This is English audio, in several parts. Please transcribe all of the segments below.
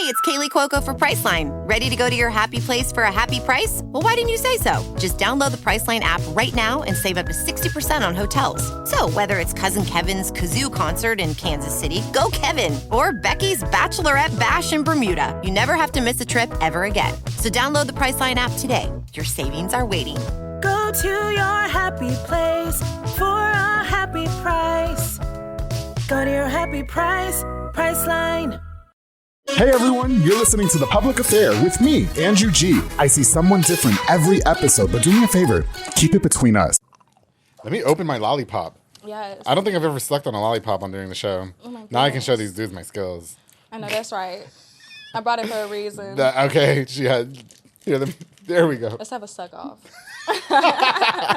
it's Kaylee Cuoco for Priceline. Ready to go to your happy place for a happy price? Well, why didn't you say so? Just download the Priceline app right now and save up to 60% on hotels. So whether it's Cousin Kevin's Kazoo Concert in Kansas City, go Kevin, or Becky's Bachelorette Bash in Bermuda, you never have to miss a trip ever again. So download the Priceline app today. Your savings are waiting. Go to your happy place for a happy price. Go to your happy price, Priceline. Hey everyone, you're listening to The Public Affair with me, Andrew G. I see someone different every episode, but do me a favor, keep it between us. Let me open my lollipop. Yes. I don't think I've ever slept on a lollipop on during the show. Oh my goodness. Now I can show these dudes my skills. I know, that's right. I brought it for a reason. Okay, she had... Here, there we go. Let's have a suck off.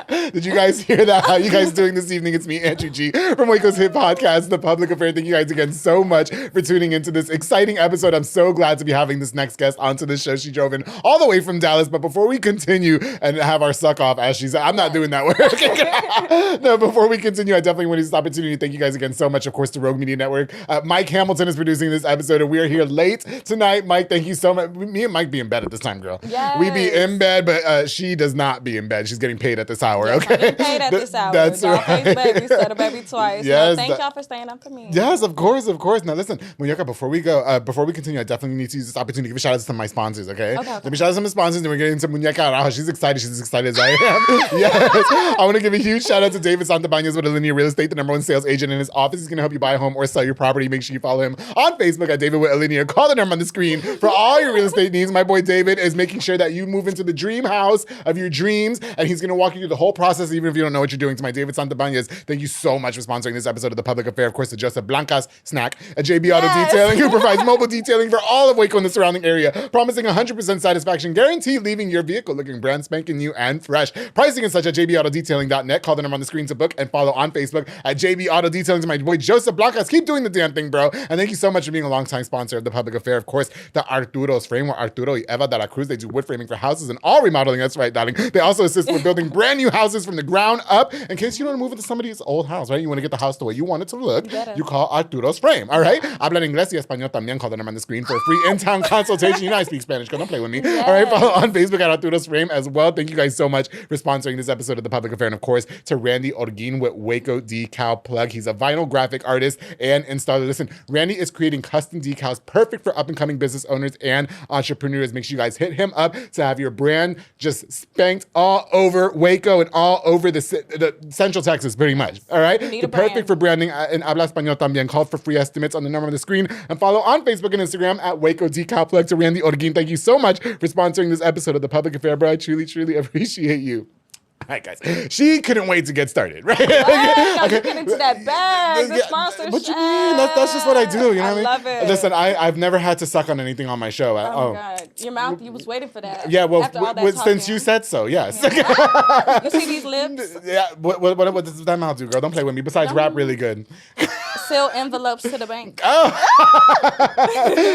Did you guys hear that? How you guys doing this evening? It's me, Andrew G. from Waco's Hit Podcast, The Public Affair. Thank you guys again so much for tuning into this exciting episode. I'm so glad to be having this next guest onto the show. She drove in all the way from Dallas. But before we continue and have our suck off, as she said, I'm not doing that work. No, before we continue, I definitely want to use this opportunity to thank you guys again so much, of course, to Rogue Media Network. Mike Hamilton is producing this episode, and we are here late tonight. Mike, thank you so much. Me and Mike be in bed at this time, girl. Yes. We be in bed, but she does not be in bed. She's getting paid at this hour, yes, okay? I'm getting paid at this hour. That's Dollfacebaby, said a baby twice. Yes, thank y'all for staying up for me. Yes, of course. Now listen, Muneca, before we continue, I definitely need to use this opportunity to give a shout out to some of my sponsors, okay? Okay. Let me shout out to some of my sponsors, and we're getting into Muneca Araujo. She's excited as I am. Yes. I want to give a huge shout out to David Santabañez with Alinea Real Estate, the #1 sales agent in his office. He's going to help you buy a home or sell your property. Make sure you follow him on Facebook at David with Alinea. Call the number on the screen for all your real estate needs. My boy David is making sure that you move into the dream house of your dreams, and he's going to walk you through the whole process, even if you don't know what you're doing. To my David Santabañez, thank you so much for sponsoring this episode of The Public Affair. Of course, to Joseph Blanca's Snack at JB Auto Detailing, who provides mobile detailing for all of Waco and the surrounding area, promising 100% satisfaction, guaranteed leaving your vehicle looking brand spanking new and fresh. Pricing is such at jbautodetailing.net. Call the number on the screen to book, and follow on Facebook at JB Auto Detailing. To my boy Joseph Blancas, keep doing the damn thing, bro. And thank you so much for being a longtime sponsor of The Public Affair. Of course, the Arturo's Frame, where Arturo y Eva de la Cruz, they do wood framing for houses and all remodeling. That's right, darling. They also assist with building brand new houses from the ground up. In case you don't move into somebody's old house, right? You want to get the house the way you want it to look. You call Arturo's Frame, all right? Hablan inglés y español también. Call the number on the screen for a free in-town consultation. You know I speak Spanish, girl. Don't play with me. All right, follow on Facebook at Arturo's Frame as well. Thank you guys so much for sponsoring this episode of The Public Affair. And of course, to Randy Orguin with Waco Decal Plug. He's a vinyl graphic artist and installer. Listen, Randy is creating custom decals perfect for up-and-coming business owners and entrepreneurs. Make sure you guys hit him up to have your brand just spanked all over Waco and all over the Central Texas, pretty much. All right? They're perfect for branding in Habla Español también. Call for free estimates on the number on the screen, and follow on Facebook and Instagram at Waco Decal Plug. To Randy Orguin, thank you so much for sponsoring this episode of The Public Affair, bro. I truly, truly appreciate you. All right, guys. She couldn't wait to get started, right? Okay. You get into that bag, the sponsorship. What you mean? That's just what I do. You know what I mean? love it. Listen, I've never had to suck on anything on my show. Oh my God. Your mouth, you was waiting for that. Yeah, well, since since you said so, yes. Yeah. You see these lips? Yeah, what does that mouth do, girl? Don't play with me. Besides, rap really good. Sell envelopes to the bank. Oh.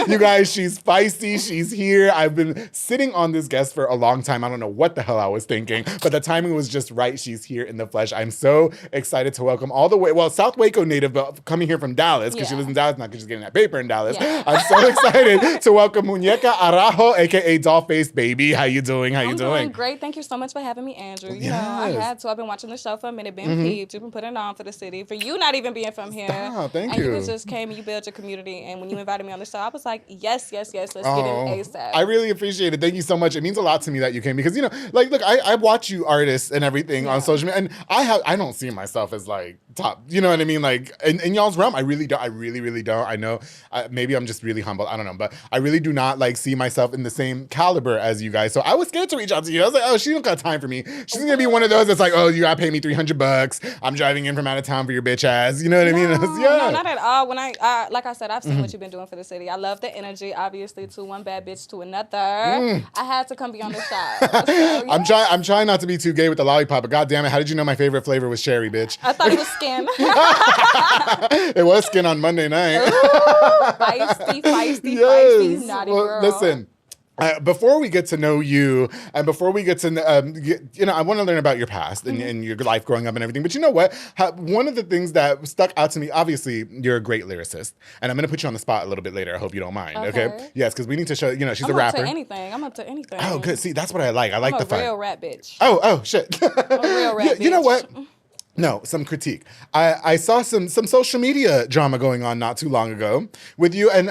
You guys, she's feisty. She's here. I've been sitting on this guest for a long time. I don't know what the hell I was thinking, but the timing was just right. She's here in the flesh. I'm so excited to welcome all the way, South Waco native, but coming here from Dallas, because she lives in Dallas now because she's getting that paper in Dallas. Yeah. I'm so excited to welcome Muneca Araujo, a.k.a. Dollfacebaby. How you doing? I'm doing great. Thank you so much for having me, Andrew. You know, I had to. I've been watching the show for a minute, been peeved. You've been putting it on for the city. For you not even being from here. Stop, thank you. And you just came and you built your community. And when you invited me on the show, I was like, yes, let's get in ASAP. I really appreciate it. Thank you so much. It means a lot to me that you came because, you know, like, look, I watch you artists and everything on social media, and I don't see myself as like top, you know what I mean? Like in y'all's realm, I really don't. I really don't. I know maybe I'm just really humble. I don't know, but I really do not like see myself in the same caliber as you guys. So I was scared to reach out to you. I was like, oh, she don't got time for me. She's gonna be one of those that's like, oh, you gotta pay me $300. I'm driving in from out of town for your bitch ass. You know what I mean? No, not at all. When I like I said, I've seen what you've been doing for the city. I love the energy. Obviously, to one bad bitch to another. I had to come be on the show. So, yeah. I'm trying not to be too gay with the lollipop, but goddamn it, how did you know my favorite flavor was cherry, bitch? I thought it was skin. It was skin on Monday night. Ooh, feisty, naughty girl. Listen. Before we get to know you, and before we get to, I want to learn about your past and your life growing up and everything. But you know what? One of the things that stuck out to me, obviously, you're a great lyricist, and I'm going to put you on the spot a little bit later. I hope you don't mind. Okay? Yes, because we need to show. She's a rapper. I'm up to anything. Oh, good. See, that's what I like. I like I'm the fun. a real rap bitch. Oh, shit. I'm a real rap bitch. You know what? No, some critique. I saw some social media drama going on not too long ago with you and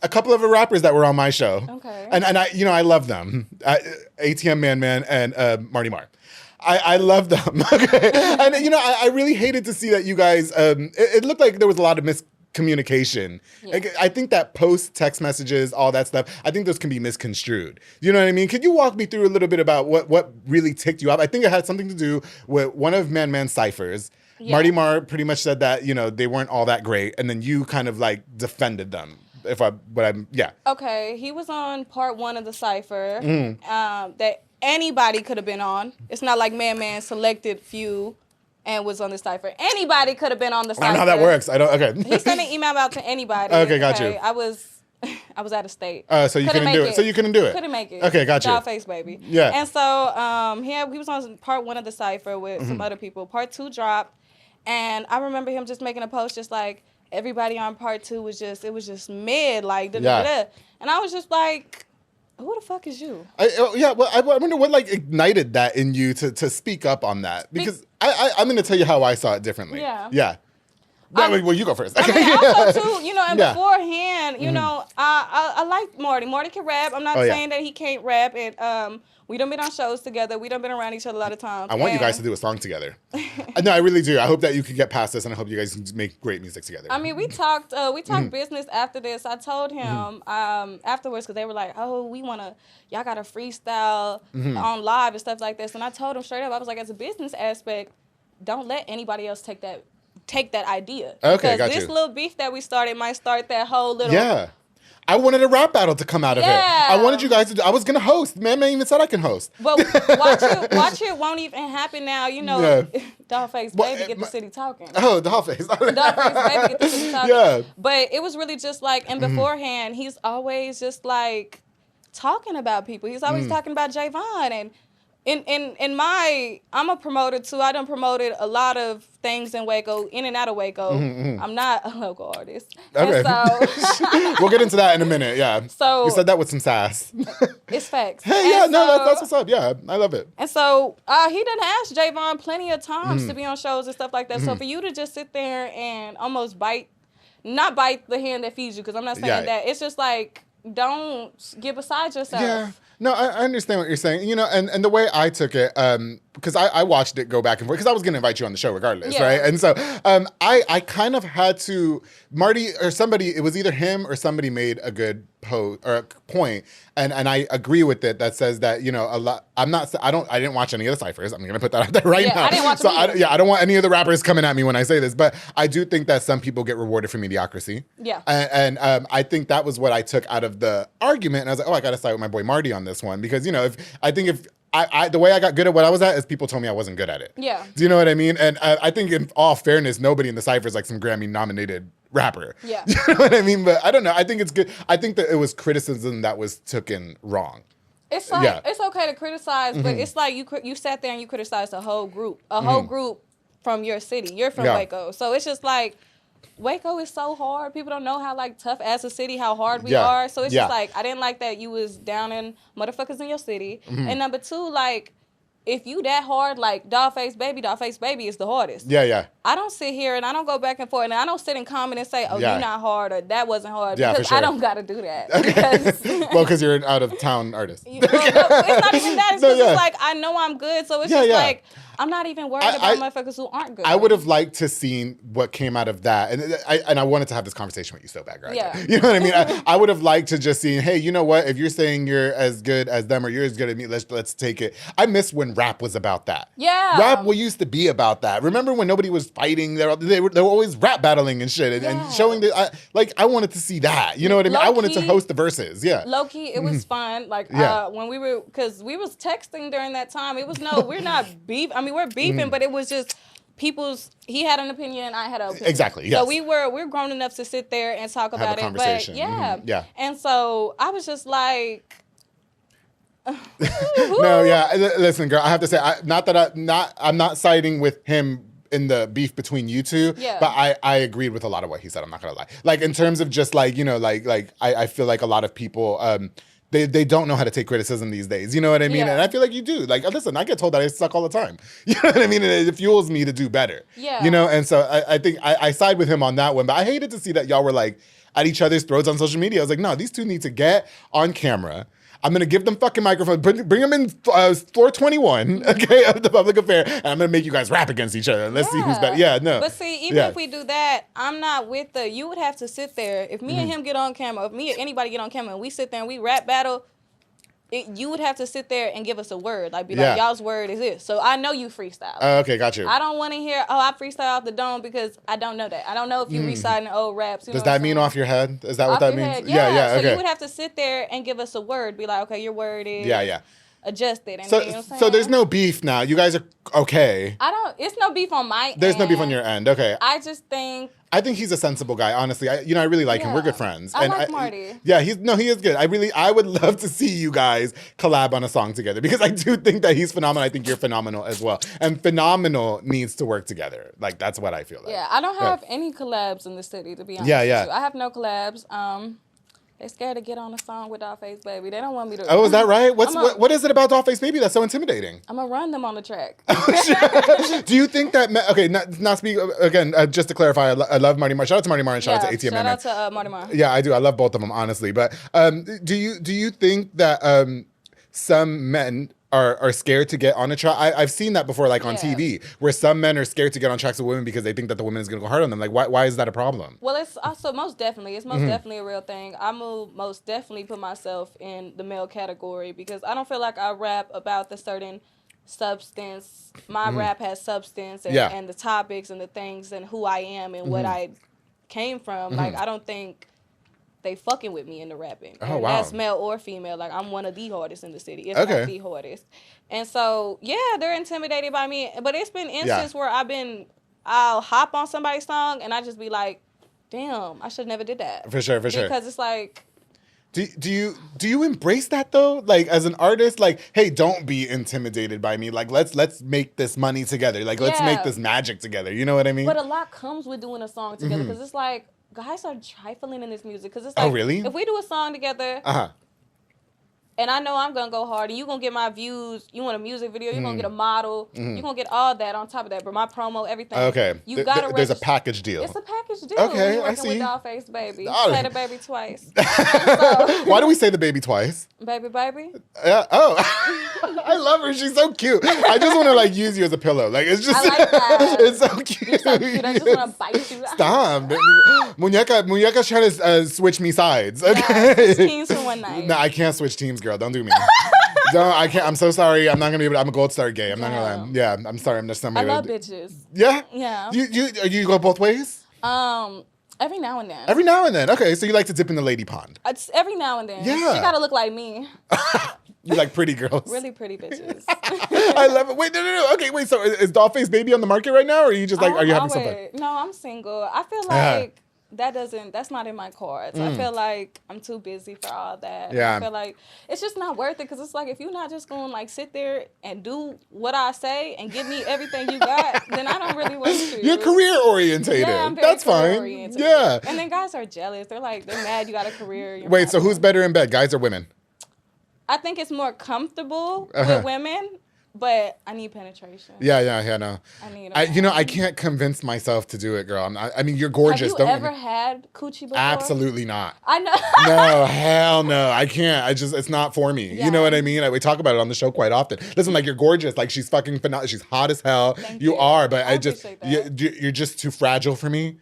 a couple of the rappers that were on my show. Okay. And I love them. ATM Man and Marty Mark. I love them. Okay. And I really hated to see that you guys. It looked like there was a lot of miscommunication. Yeah. I think that post text messages, all that stuff, I think those can be misconstrued. You know what I mean? Could you walk me through a little bit about what really ticked you off? I think it had something to do with one of Man's ciphers. Yeah. Marty Marr pretty much said that, they weren't all that great. And then you kind of like defended them. Okay, he was on part 1 of the cipher that anybody could have been on. It's not like Man selected few and was on the cipher. Anybody could have been on the cipher. I don't know how that works. Okay. He sent an email out to anybody. Okay, got you. I was out of state. So you couldn't do it. So you couldn't do it. Couldn't make it. Okay, got you. Dollfacebaby. Yeah. And so he was on part 1 of the cipher with some other people. Part 2 dropped, and I remember him just making a post just like everybody on part 2 was just mid, like da-da-da-da. And I was just like, who the fuck is you? I wonder what like ignited that in you to speak up on that, because I'm going to tell you how I saw it differently. Yeah. Well, you go first. I mean, also too, and beforehand, I like Marty. Marty can rap. I'm not saying that he can't rap, and we done been on shows together. We done been around each other a lot of times. I want you guys to do a song together. No, I really do. I hope that you can get past this, and I hope you guys can make great music together. I mean, we talked business after this. I told him afterwards, because they were like, oh, y'all got to freestyle on live and stuff like this. And I told him straight up, I was like, as a business aspect, don't let anybody else take that idea. Okay, because this little beef that we started might start that whole little... Yeah. I wanted a rap battle to come out of it. I wanted you guys to I was going to host. Man even said I can host. But watch it won't even happen now. Dollfacebaby get the city talking. Oh, Dollface. Dollfacebaby get the city talking. Yeah. But it was really just like, and beforehand, he's always just like talking about people. He's always talking about Javon, and I'm a promoter too. I done promoted a lot of things in Waco, in and out of Waco. I'm not a local artist. Okay. So we'll get into that in a minute, yeah. So you said that with some sass. It's facts. Hey, yeah, that's what's up. Yeah, I love it. And so he done asked Javon plenty of times to be on shows and stuff like that. So for you to just sit there and almost not bite the hand that feeds you, because I'm not saying that. It's just like, don't get beside yourself. Yeah. No, I understand what you're saying. And the way I took it, because I watched it go back and forth, because I was going to invite you on the show regardless, right? And so I kind of had to, Marty or somebody, it was either him or somebody made a good point, and I agree with it, that says that, a lot, I didn't watch any of the ciphers. I'm going to put that out there right now. I didn't watch them either. I don't want any of the rappers coming at me when I say this, but I do think that some people get rewarded for mediocrity. Yeah. And I think that was what I took out of the argument, and I was like, I got to side with my boy Marty on this one, because, if the way I got good at what I was at is people told me I wasn't good at it. Yeah. Do you know what I mean? And I think in all fairness, nobody in the cipher is like some Grammy-nominated rapper. Yeah. You know what I mean? But I don't know. I think it's good. I think that it was criticism that was taken wrong. It's like, it's okay to criticize, but it's like you sat there and you criticized a whole group from your city. You're from Waco. So it's just like, Waco is so hard. People don't know how tough as a city, how hard we are. So it's just like, I didn't like that you was down in motherfuckers in your city. And number 2, if you that hard, Dollfacebaby is the hardest. Yeah. I don't sit here and I don't go back and forth, and I don't sit and comment and say, you're not hard, or that wasn't hard, because I don't got to do that. Okay. Because you're an out-of-town artist. It's not even that. It's just like, I know I'm good, so it's just like, I'm not even worried about motherfuckers who aren't good. I would have liked to seen what came out of that. And I wanted to have this conversation with you so bad, right? Yeah. You know what I mean? I would have liked to just see, hey, you know what? If you're saying you're as good as them or you're as good as me, let's take it. I miss when rap was about that. Yeah. Rap used to be about that. Remember when nobody was fighting? They were always rap battling and shit and showing that. I wanted to see that. You know what I mean? I wanted to host the verses. Yeah. Low key, it was fun. When we were, because we was texting during that time. It was we're not beef. I mean, we're beefing, but it was just he had an opinion, I had an opinion. Exactly, yes. So we're grown enough to sit there and talk about it. Have a conversation. But yeah. And so I was just like, No, yeah. Listen, girl, I have to say, I'm not siding with him in the beef between you two, but I agreed with a lot of what he said. I'm not gonna lie. Like in terms of just like, you know, like I feel like a lot of people, they don't know how to take criticism these days. You know what I mean? Yeah. And I feel like you do. Like, listen, I get told that I suck all the time. You know what I mean? And it fuels me to do better. Yeah. You know? And so I think I side with him on that one, but I hated to see that y'all were like at each other's throats on social media. I was like, no, these two need to get on camera. I'm going to give them fucking microphones, bring them in floor 21, okay, of the public affair, and I'm going to make you guys rap against each other. Let's see who's better. Yeah, no. But see, even if we do that, I'm not with you would have to sit there. If me and him get on camera, if me or anybody get on camera and we sit there and we rap battle, you would have to sit there and give us a word. Like, be like, y'all's word is this. So I know you freestyle. Okay, got you. I don't want to hear, I freestyle off the dome because I don't know that. I don't know if you reciting old raps. Does that mean off your head? Is that what that means? Yeah, okay. So you would have to sit there and give us a word. Be like, okay, your word is adjusted. And so, you know what I'm saying? so there's no beef now. You guys are okay. It's no beef on my end. There's no beef on your end. Okay. I think he's a sensible guy, honestly. I really like him. We're good friends. I like Marty. Yeah, he is good. I would love to see you guys collab on a song together because I do think that he's phenomenal. I think you're phenomenal as well. And phenomenal needs to work together. Like, that's what I feel like. Yeah, I don't have any collabs in the city, to be honest with you. I have no collabs. They're scared to get on a song with Dollfacebaby. They don't want me to. Oh, is that right? What is it about Dollfacebaby that's so intimidating? I'm going to run them on the track. Do you think that... Okay, not speak... Again, just to clarify, I love Marty Marr. Shout out to Marty Marr and shout out to ATM. Shout out to Marty Marr. Yeah, I do. I love both of them, honestly. But do you think that some men... Are scared to get on a track. I've seen that before, like on TV, where some men are scared to get on tracks with women because they think that the woman is going to go hard on them. Like, why is that a problem? Well, it's also most definitely a real thing. I most definitely put myself in the male category because I don't feel like I rap about the certain substance. My rap has substance and the topics and the things and who I am and what I came from. Like, I don't think they fucking with me in the rapping. Oh, and wow. that's male or female. Like, I'm one of the hardest in the city. If not the hardest. And so, yeah, they're intimidated by me. But it's been instances where I'll hop on somebody's song and I just be like, damn, I should never did that. For sure. Because it's like... Do you embrace that though? Like, as an artist, like, hey, don't be intimidated by me. Like, let's make this money together. Like, let's make this magic together. You know what I mean? But a lot comes with doing a song together because it's like, guys are trifling in this music because it's like, really? If we do a song together, and I know I'm gonna go hard, and you gonna get my views. You want a music video, you're gonna get a model, you're gonna get all that on top of that, but my promo, everything. Okay, you gotta. There's a package deal. It's a package deal. Okay, when I see. With Dollfacebaby, Oh. say the baby twice. Why do we say the baby twice? Baby. I love her. She's so cute. I just want to like use you as a pillow. Like, it's just. I like that. It's so cute. You're so cute. I just want to bite you. Stop. Muneca's trying to switch me sides. Okay. Yeah, switch teams for one night. No, I can't switch teams, girl. Don't do me. I can't. I'm so sorry. I'm not gonna be able to. I'm a gold star gay. I'm not gonna lie. Yeah, I'm sorry. I'm just not. I love bitches. Yeah. Yeah. You go both ways? Every now and then. Every now and then. Okay, so you like to dip in the lady pond. It's every now and then. Yeah. She gotta look like me. You like pretty girls. Really pretty bitches. I love it. Wait, no. Okay, wait. So is Dollfacebaby on the market right now, or are you just like, are you having something? No, I'm single. I feel like that's not in my cards. I feel like I'm too busy for all that. Yeah. I feel like it's just not worth it because it's like if you're not just going to like sit there and do what I say and give me everything you got, then I don't really want to. You're career orientated. Yeah, I'm very That's fine. career-oriented. Yeah. And then guys are jealous. They're mad you got a career. Wait, so who's better in bed, guys or women? I think it's more comfortable with women. But I need penetration. Yeah, no. I need I can't convince myself to do it, girl. I mean, you're gorgeous. Have you ever had coochie before? Absolutely not. I know. No, hell no. I can't. It's not for me. Yeah. You know what I mean? We talk about it on the show quite often. Listen, like, you're gorgeous. Like, she's fucking phenomenal. She's hot as hell. Thank you you. are, but I appreciate that. you're just too fragile for me.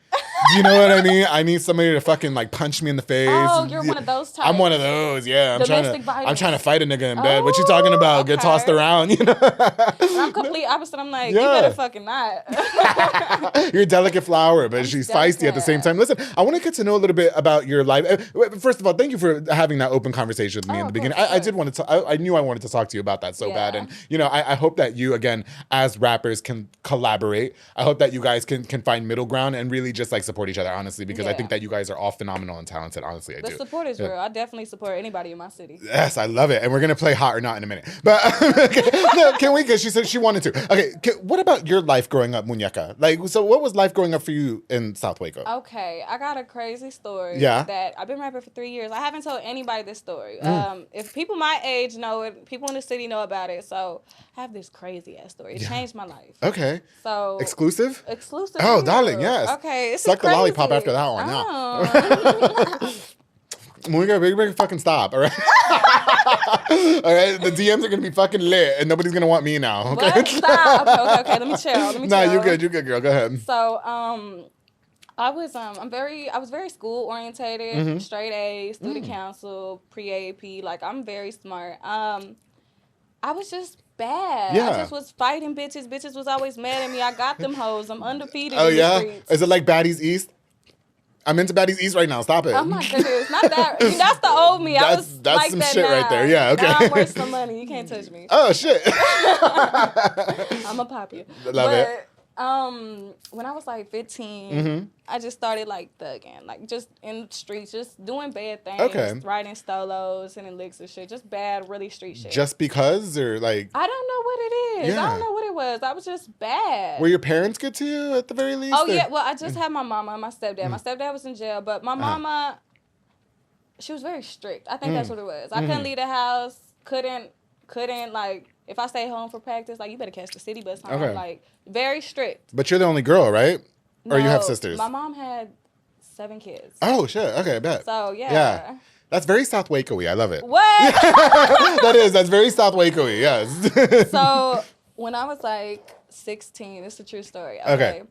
Do you know what I mean? I need somebody to fucking like punch me in the face. Oh, you're one of those types. I'm one of those. Yeah, I'm Domestic trying violence. to fight a nigga in bed. What you talking about? Get Okay. tossed around, you know? I'm complete opposite. I'm like, you better fucking not. You're a delicate flower, but she's feisty at the same time. Listen, I want to get to know a little bit about your life. First of all, thank you for having that open conversation with me in the beginning. I did want to. I knew I wanted to talk to you about that so bad, and I hope that you, again, as rappers, can collaborate. I hope that you guys can find middle ground and really just like support each other, honestly, because I think that you guys are all phenomenal and talented. Honestly, I do. The support is real. I definitely support anybody in my city. Yes, I love it. And we're going to play Hot or Not in a minute. But no, can we? Because she said she wanted to. Okay, what about your life growing up, Muneca? Like, so what was life growing up for you in South Waco? Okay, I got a crazy story. Yeah. That I've been rapping for 3 years. I haven't told anybody this story. If people my age know it, people in the city know about it. So I have this crazy ass story. It changed my life. Okay. So Exclusive? Exclusive. Oh, darling, yes. Okay, it's Suck the crazy. lollipop after that one. Oh. We're fucking stop, all right? All right, the DMs are gonna be fucking lit, and nobody's gonna want me now. Okay, What? Stop. Okay. Let me chill. Nah, you good, girl. Go ahead. So, I was very school orientated, straight A's, student council, pre-AP. Like, I'm very smart. I was just bad. Yeah. I just was fighting bitches. Bitches was always mad at me. I got them hoes. I'm undefeated Oh in yeah, the streets. is it like Baddies East? I'm into Baddies East right now. Stop it. Oh my goodness, not that. That's the old me. I was That's like some that shit now. right there. Yeah, okay. Now I'm worth some money. You can't touch me. Oh shit. I'm a pop you. Love it. When I was like 15, I just started like thugging, like just in the streets, just doing bad things, writing stolos and licks and shit, just bad, really street shit. Just because, or like? I don't know what it is. Yeah. I don't know what it was. I was just bad. Were your parents good to you at the very least? Oh or? yeah. Well, I just had my mama and my stepdad. My stepdad was in jail, but my mama, she was very strict. I think that's what it was. I couldn't leave the house. Couldn't like. If I stay home for practice, like, you better catch the city bus home. Okay. Like, very strict. But you're the only girl, right? Or you have No, sisters? My mom had 7 kids. Oh, shit. Okay, I bet. So, yeah. Yeah. That's very South Waco-y. I love it. What? That's very South Waco-y, yes. So, when I was, like, 16, it's a true story. Okay.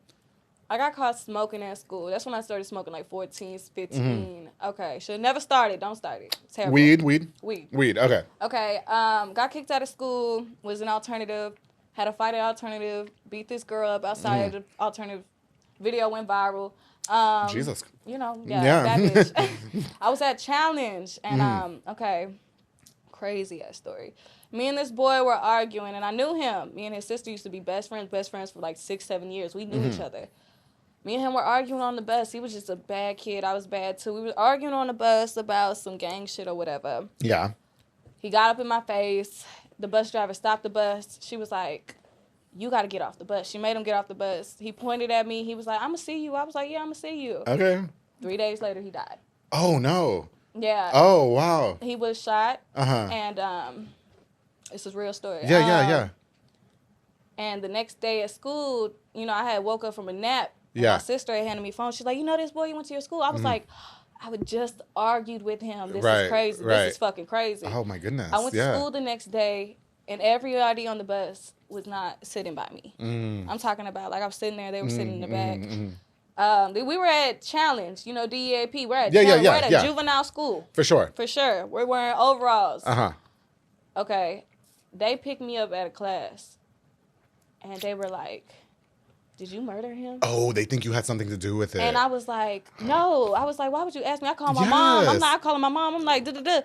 I got caught smoking at school. That's when I started smoking, like 14, 15. Okay. Should have never started. Don't start it. It's terrible. Weed. Okay. Okay. Got kicked out of school. Was an alternative. Had a fight at alternative. Beat this girl up outside of the alternative. Video went viral. Jesus. You know, Yeah. that bitch. I was at Challenge, and crazy ass story. Me and this boy were arguing, and I knew him. Me and his sister used to be best friends for like 6-7 years. We knew each other. Me and him were arguing on the bus. He was just a bad kid. I was bad too. We were arguing on the bus about some gang shit or whatever. Yeah. He got up in my face. The bus driver stopped the bus. She was like, "You got to get off the bus." She made him get off the bus. He pointed at me. He was like, "I'm going to see you." I was like, "Yeah, I'm going to see you." Okay. 3 days later, he died. Oh, no. Yeah. Oh, wow. He was shot. Uh-huh. And this is a real story. Yeah. And the next day at school, you know, I had woke up from a nap. And Yeah. my sister had handed me a phone. She's like, "You know this boy you went to your school?" I was like, I would just argued with him. This is crazy. Right. This is fucking crazy. Oh, my goodness. I went to school the next day, and everybody on the bus was not sitting by me. I'm talking about, like, I was sitting there, they were sitting in the back. We were at Challenge, you know, DEAP. We're at Challenge. We're at a juvenile school. For sure. We're wearing overalls. Uh-huh. Okay. They picked me up at a class, and they were like, "Did you murder him?" Oh, they think you had something to do with it. And I was like, "No." I was like, "Why would you ask me?" I called my mom. I'm not calling my mom. I'm like, duh.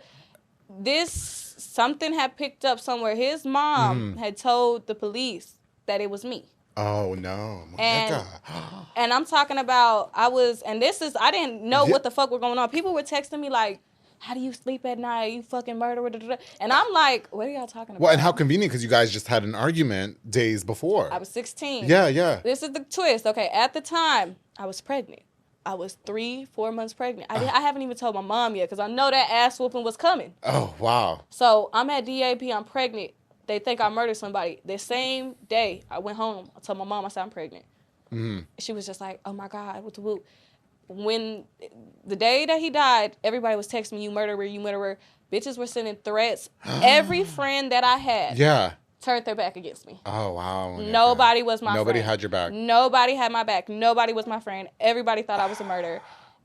Something had picked up somewhere. His mom had told the police that it was me. Oh, no. And I'm talking about, I didn't know what the fuck was going on. People were texting me like, "How do you sleep at night? You fucking murderer." And I'm like, what are y'all talking about? Well, and how convenient, because you guys just had an argument days before. I was 16. Yeah. This is the twist. Okay, at the time, I was pregnant. I was 3-4 months pregnant. I haven't even told my mom yet, because I know that ass whooping was coming. Oh, wow. So I'm at DAP, I'm pregnant. They think I murdered somebody. The same day, I went home. I told my mom, I said, "I'm pregnant." She was just like, "Oh my God, what the whoop." When the day that he died, everybody was texting me, "You murderer, you murderer." Bitches were sending threats. Every friend that I had turned their back against me. Oh, wow. Nobody was my friend. Nobody had your back. Nobody had my back. Nobody was my friend. Everybody thought I was a murderer.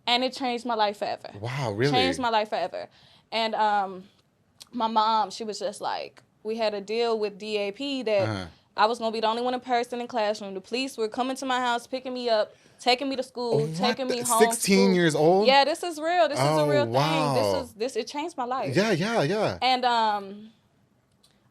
And it changed my life forever. Wow, really? Changed my life forever. And my mom, she was just like, we had a deal with DAP that I was going to be the only one in person in classroom. The police were coming to my house, picking me up, taking me to school, taking me home. 16 years old? Yeah, this is real. This is a real wow. thing. It changed my life. Yeah. And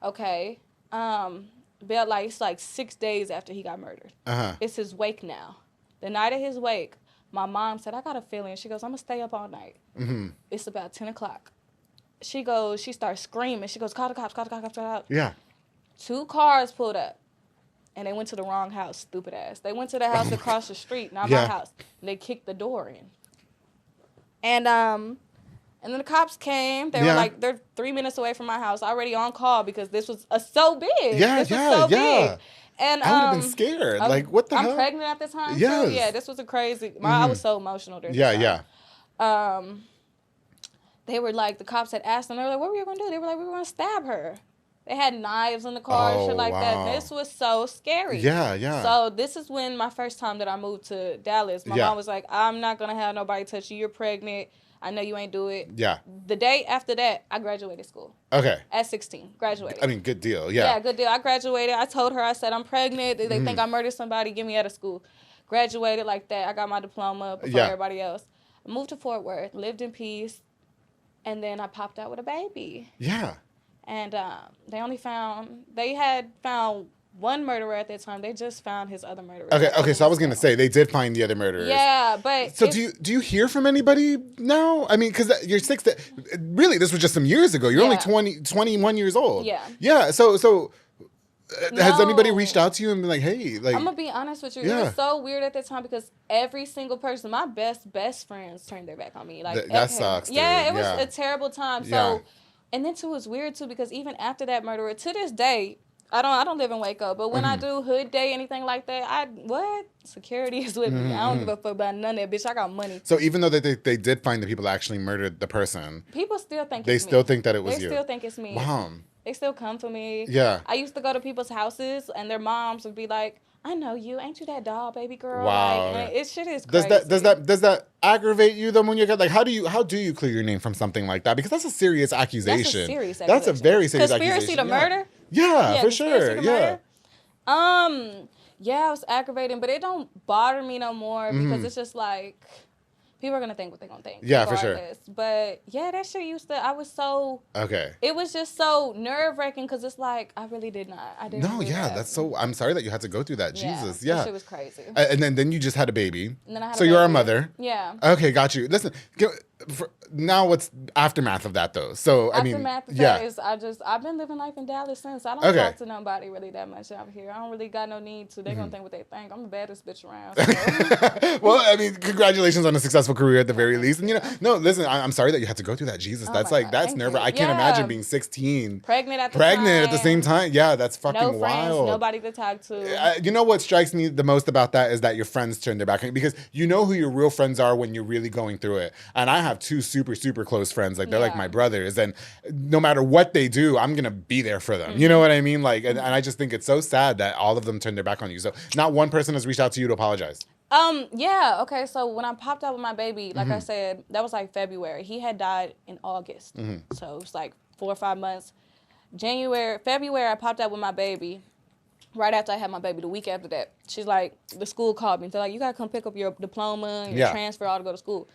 okay. It's like 6 days after he got murdered. It's his wake now. The night of his wake, My mom said, I got a feeling. She goes, I'm going to stay up all night. Mm-hmm. It's about 10 o'clock. She starts screaming. She goes, call the cops, call the cops, call the cops. Yeah. 2 cars pulled up. And they went to the wrong house, stupid ass. They went to the house across the street, not my house. And they kicked the door in. And then the cops came. They were like, they're 3 minutes away from my house, already on call because this was so big. Yeah, this was so big. And I would have been scared. Like, what the hell? I'm pregnant at the time, yes. too. Yeah, this was a crazy... I was so emotional during Yeah, this time. yeah. They were like, the cops had asked them, they were like, what were you going to do? They were like, we were going to stab her. They had knives in the car and shit like that. This was so scary. Yeah, yeah. So this is when my first time that I moved to Dallas. My mom was like, I'm not going to have nobody touch you. You're pregnant. I know you ain't do it. Yeah. The day after that, I graduated school. Okay. At 16. Graduated. I mean, good deal. Yeah. Yeah, good deal. I graduated. I told her, I said, I'm pregnant. They think I murdered somebody. Get me out of school. Graduated like that. I got my diploma before everybody else. I moved to Fort Worth. Lived in peace. And then I popped out with a baby. Yeah. And they had found one murderer at that time. They just found his other murderer. Okay. So I was gonna say they did find the other murderers. Yeah, but so do you hear from anybody now? I mean, because you're 6. Really, this was just some years ago. You're only 21 years old. Yeah. Yeah. So has anybody reached out to you and been like, hey, like? I'm gonna be honest with you. Yeah. It was so weird at that time because every single person, my best friends, turned their back on me. Like that sucks. Yeah, dude. it was a terrible time. So. And then too, it was weird too because even after that murderer, to this day, I don't live in Waco, but when I do hood day, anything like that, security is with me. I don't give a fuck about none of that, bitch. I got money. So even though they did find the people that actually murdered the person, people still think they it's still me. think that it was you. They still think it's me. Wow. They still come for me. Yeah. I used to go to people's houses and their moms would be like, I know you. Ain't you that doll baby girl? Wow. Like, it shit is crazy. Does that aggravate you though when you're like how do you clear your name from something like that? Because that's a serious accusation. That's a serious accusation. That's a very serious Conspiracy accusation. to murder? Yeah, for sure. Yeah. Yeah, it was aggravating, but it don't bother me no more because it's just like people are gonna think what they're gonna think. Yeah, for sure. regardless. But yeah, that shit I was so Okay. It was just so nerve wracking because it's like I really did not. I didn't. No, do yeah, that. that's so. I'm sorry that you had to go through that. Jesus, yeah. That shit was crazy. And then you just had a baby. And then I had so a you're a baby. mother. Yeah. Okay, got you. Listen, now what's aftermath of that though? So Aftermath of that is I've been living life in Dallas since. I don't talk to nobody really that much out here. I don't really got no need to. They gonna think what they think. I'm the baddest bitch around. So. Well, I mean, congratulations on a successful career at the very least. And no, listen, I'm sorry that you had to go through that. Jesus, that's nerve. I can't imagine being 16, pregnant at the same time. Yeah, that's fucking no friends, wild. nobody to talk to. You know what strikes me the most about that is that your friends turn their back on you because you know who your real friends are when you're really going through it. And I have 2 super close friends. Like they're like my brothers, and no matter what they do, I'm gonna be there for them. You know what I mean? Like, and I just think it's so sad that all of them turned their back on you. So not one person has reached out to you to apologize. Yeah, okay, so when I popped out with my baby, like I said, that was like February. He had died in August. So it was like 4 or 5 months. February, I popped out with my baby. Right after I had my baby, the week after that, she's like, the school called me. They're like, you gotta come pick up your diploma and your transfer all to go to school.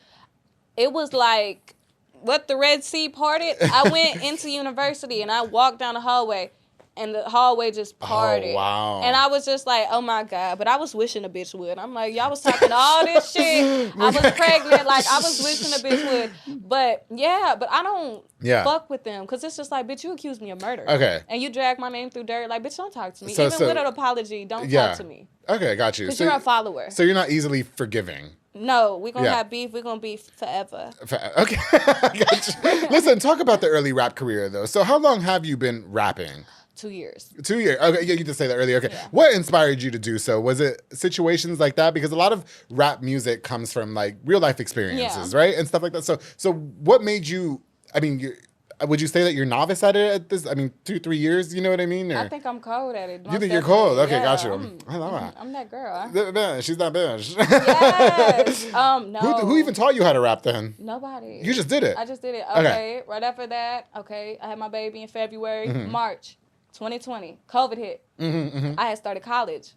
It was like, what the Red Sea parted? I went into university and I walked down the hallway. And the hallway just parted. Oh, wow. And I was just like, oh, my God. But I was wishing a bitch would. I'm like, y'all was talking all this shit. I was pregnant. Like, I was wishing a bitch would. But, yeah, but I don't fuck with them. Because it's just like, bitch, you accused me of murder. Okay. And you drag my name through dirt. Like, bitch, don't talk to me. So, Even with an apology, don't talk to me. Okay, got you. Because you're a follower. So you're not easily forgiving. No, we're going to have beef. We're going to beef forever. Okay. Gotcha. Listen, talk about the early rap career, though. So how long have you been rapping? 2 years. 2 years. Okay, yeah, you did say that earlier. Okay. Yeah. What inspired you to do so? Was it situations like that? Because a lot of rap music comes from like real life experiences, right? And stuff like that. So what made you, I mean, would you say that you're novice at it at this? I mean, 2-3 years, you know what I mean? Or? I think I'm cold at it. You think you're cold? Okay, yeah, got you. I love that. I'm that girl. She's that bitch. Yes. No. Who even taught you how to rap then? Nobody. You just did it? I just did it. Okay. Right after that, I had my baby in February. March 2020, COVID hit. I had started college.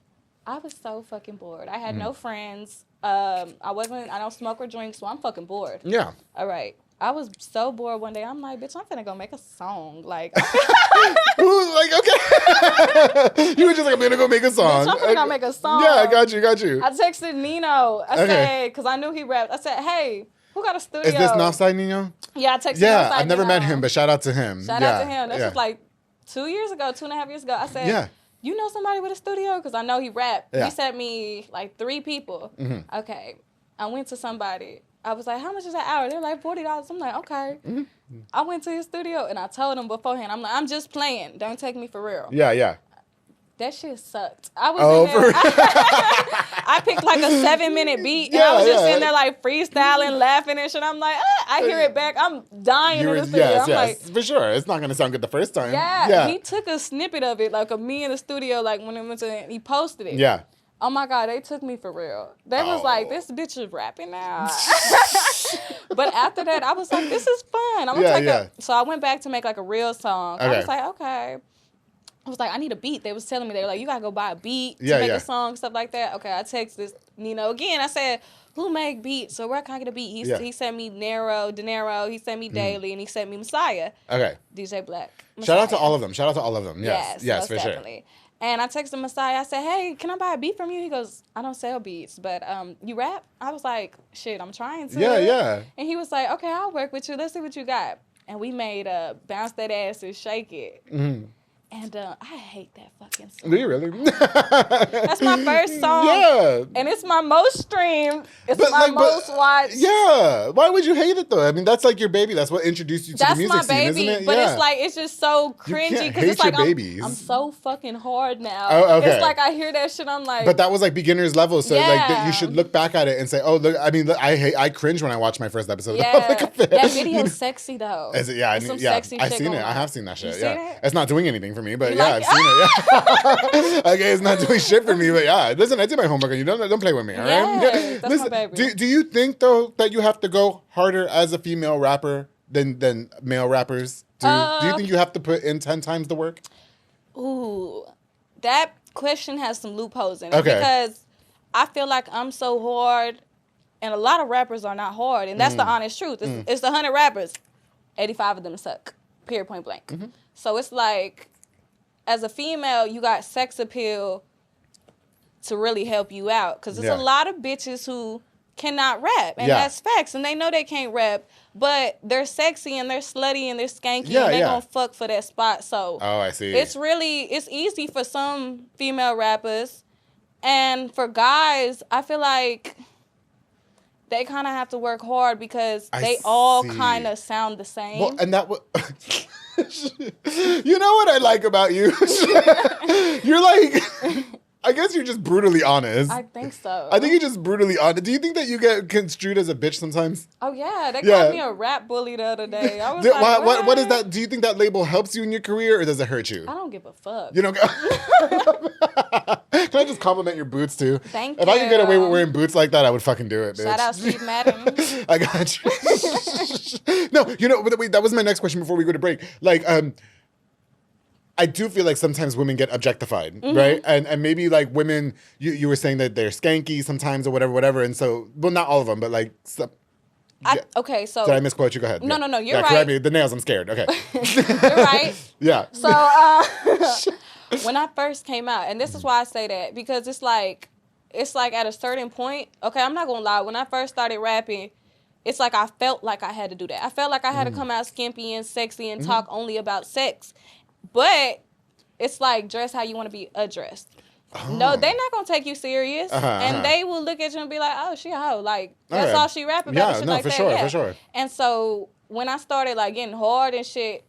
I was so fucking bored. I had no friends. I don't smoke or drink, so I'm fucking bored. Yeah. All right. I was so bored one day. I'm like, bitch, I'm finna go make a song. Like, Ooh, like, okay. You were just like, I'm gonna go make a song. bitch, I'm finna go make a song. Yeah, I got you. I texted Nino. I said, because I knew he rapped. I said, hey, who got a studio? Is this Northside Nino? Yeah, I texted Yeah, Northside I've never Nino. met him, but shout out to him. Shout out to him. This was like 2.5 years ago. I said, you know somebody with a studio? Because I know he rapped. Yeah. He sent me like 3 people. Mm-hmm. Okay. I went to somebody. I was like, how much is an hour? They're like $40. I'm like, okay. Mm-hmm. I went to his studio and I told him beforehand, I'm like, I'm just playing. Don't take me for real. Yeah. That shit sucked. I was in there. I picked like a 7-minute beat and I was just in there like freestyling, laughing and shit. I'm like, I hear it back. I'm dying in the studio. I'm like, for sure. It's not gonna sound good the first time. yeah. He took a snippet of it, like of me in the studio, like when it went to, he posted it. Yeah. Oh my God, they took me for real. They was like, this bitch is rapping now. But after that, I was like, this is fun. I'm gonna take So I went back to make like a real song. I was like, okay. I was like, I need a beat. They was telling me, they were like, you gotta go buy a beat to make a song, stuff like that. Okay, I texted Nino again. I said, who make beats? So where can I get a beat? He sent me De Niro, he sent me Daily, and he sent me Messiah. Okay. DJ Black. Messiah. Shout out to all of them. Yes, most for definitely. Sure. And I texted Messiah. I said, hey, can I buy a beat from you? He goes, I don't sell beats, but you rap? I was like, shit, I'm trying to. Yeah. And he was like, okay, I'll work with you. Let's see what you got. And we made Bounce That Ass and Shake It. Mm-hmm. And I hate that fucking song. Do you really? That's my first song. Yeah. And it's my most streamed. It's my most watched. Yeah. Why would you hate it though? I mean, that's like your baby. That's what introduced you to the music scene, isn't it? That's my baby. But it's like, it's just so cringy. Because it's like, I'm so fucking hard now. Oh, okay. It's like, I hear that shit, I'm like. But that was like beginner's level. So like, you should look back at it and say, oh, look, I mean, I cringe when I watch my first episode. Yeah. That video's sexy though. Is it? Yeah. I've seen it. I have seen that shit. Yeah. It's not doing anything for me, but I've seen it. Yeah. Okay, it's not doing shit for me, but yeah. Listen, I did my homework and you don't play with me, all right? Yeah, that's Listen, my baby. Do you think though that you have to go harder as a female rapper than male rappers? Do you think you have to put in 10 times the work? Ooh, that question has some loopholes in it. Okay. Because I feel like I'm so hard and a lot of rappers are not hard. And that's the honest truth. It's 100 rappers. 85 of them suck. Period, point blank. Mm-hmm. So it's like, as a female, you got sex appeal to really help you out. Because there's a lot of bitches who cannot rap. And that's facts. And they know they can't rap. But they're sexy and they're slutty and they're skanky. And they're going to fuck for that spot. So I see. It's easy for some female rappers. And for guys, I feel like they kind of have to work hard because they all kind of sound the same. Well, and that you know what I like about you? You're like, I guess you're just brutally honest. I think so. I think you're just brutally honest. Do you think that you get construed as a bitch sometimes? Oh, yeah. They called me a rap bully the other day. I was what is that? Do you think that label helps you in your career or does it hurt you? I don't give a fuck. You don't Can I just compliment your boots too? Thank you. If I could get away with wearing boots like that, I would fucking do it, bitch. Shout out Steve Madden. I got you. No, wait, that was my next question before we go to break. Like, I do feel like sometimes women get objectified, right? And maybe like women, you were saying that they're skanky sometimes or whatever. And so, well, not all of them, but like some. Okay, so. Did I misquote you? Go ahead. No, you're right. Correct me. The nails, I'm scared. Okay. You're right. Yeah. So, when I first came out, and this is why I say that, because it's like at a certain point, okay, I'm not going to lie. When I first started rapping, it's like I felt like I had to do that. I felt like I had to come out skimpy and sexy and talk only about sex. But it's like, dress how you want to be addressed. Oh. No, they're not going to take you serious. And they will look at you and be like, oh, she a hoe. Like, that's all she rap about. Yeah, shit no, like for that. sure, Yeah. for sure. And so when I started like getting hard and shit,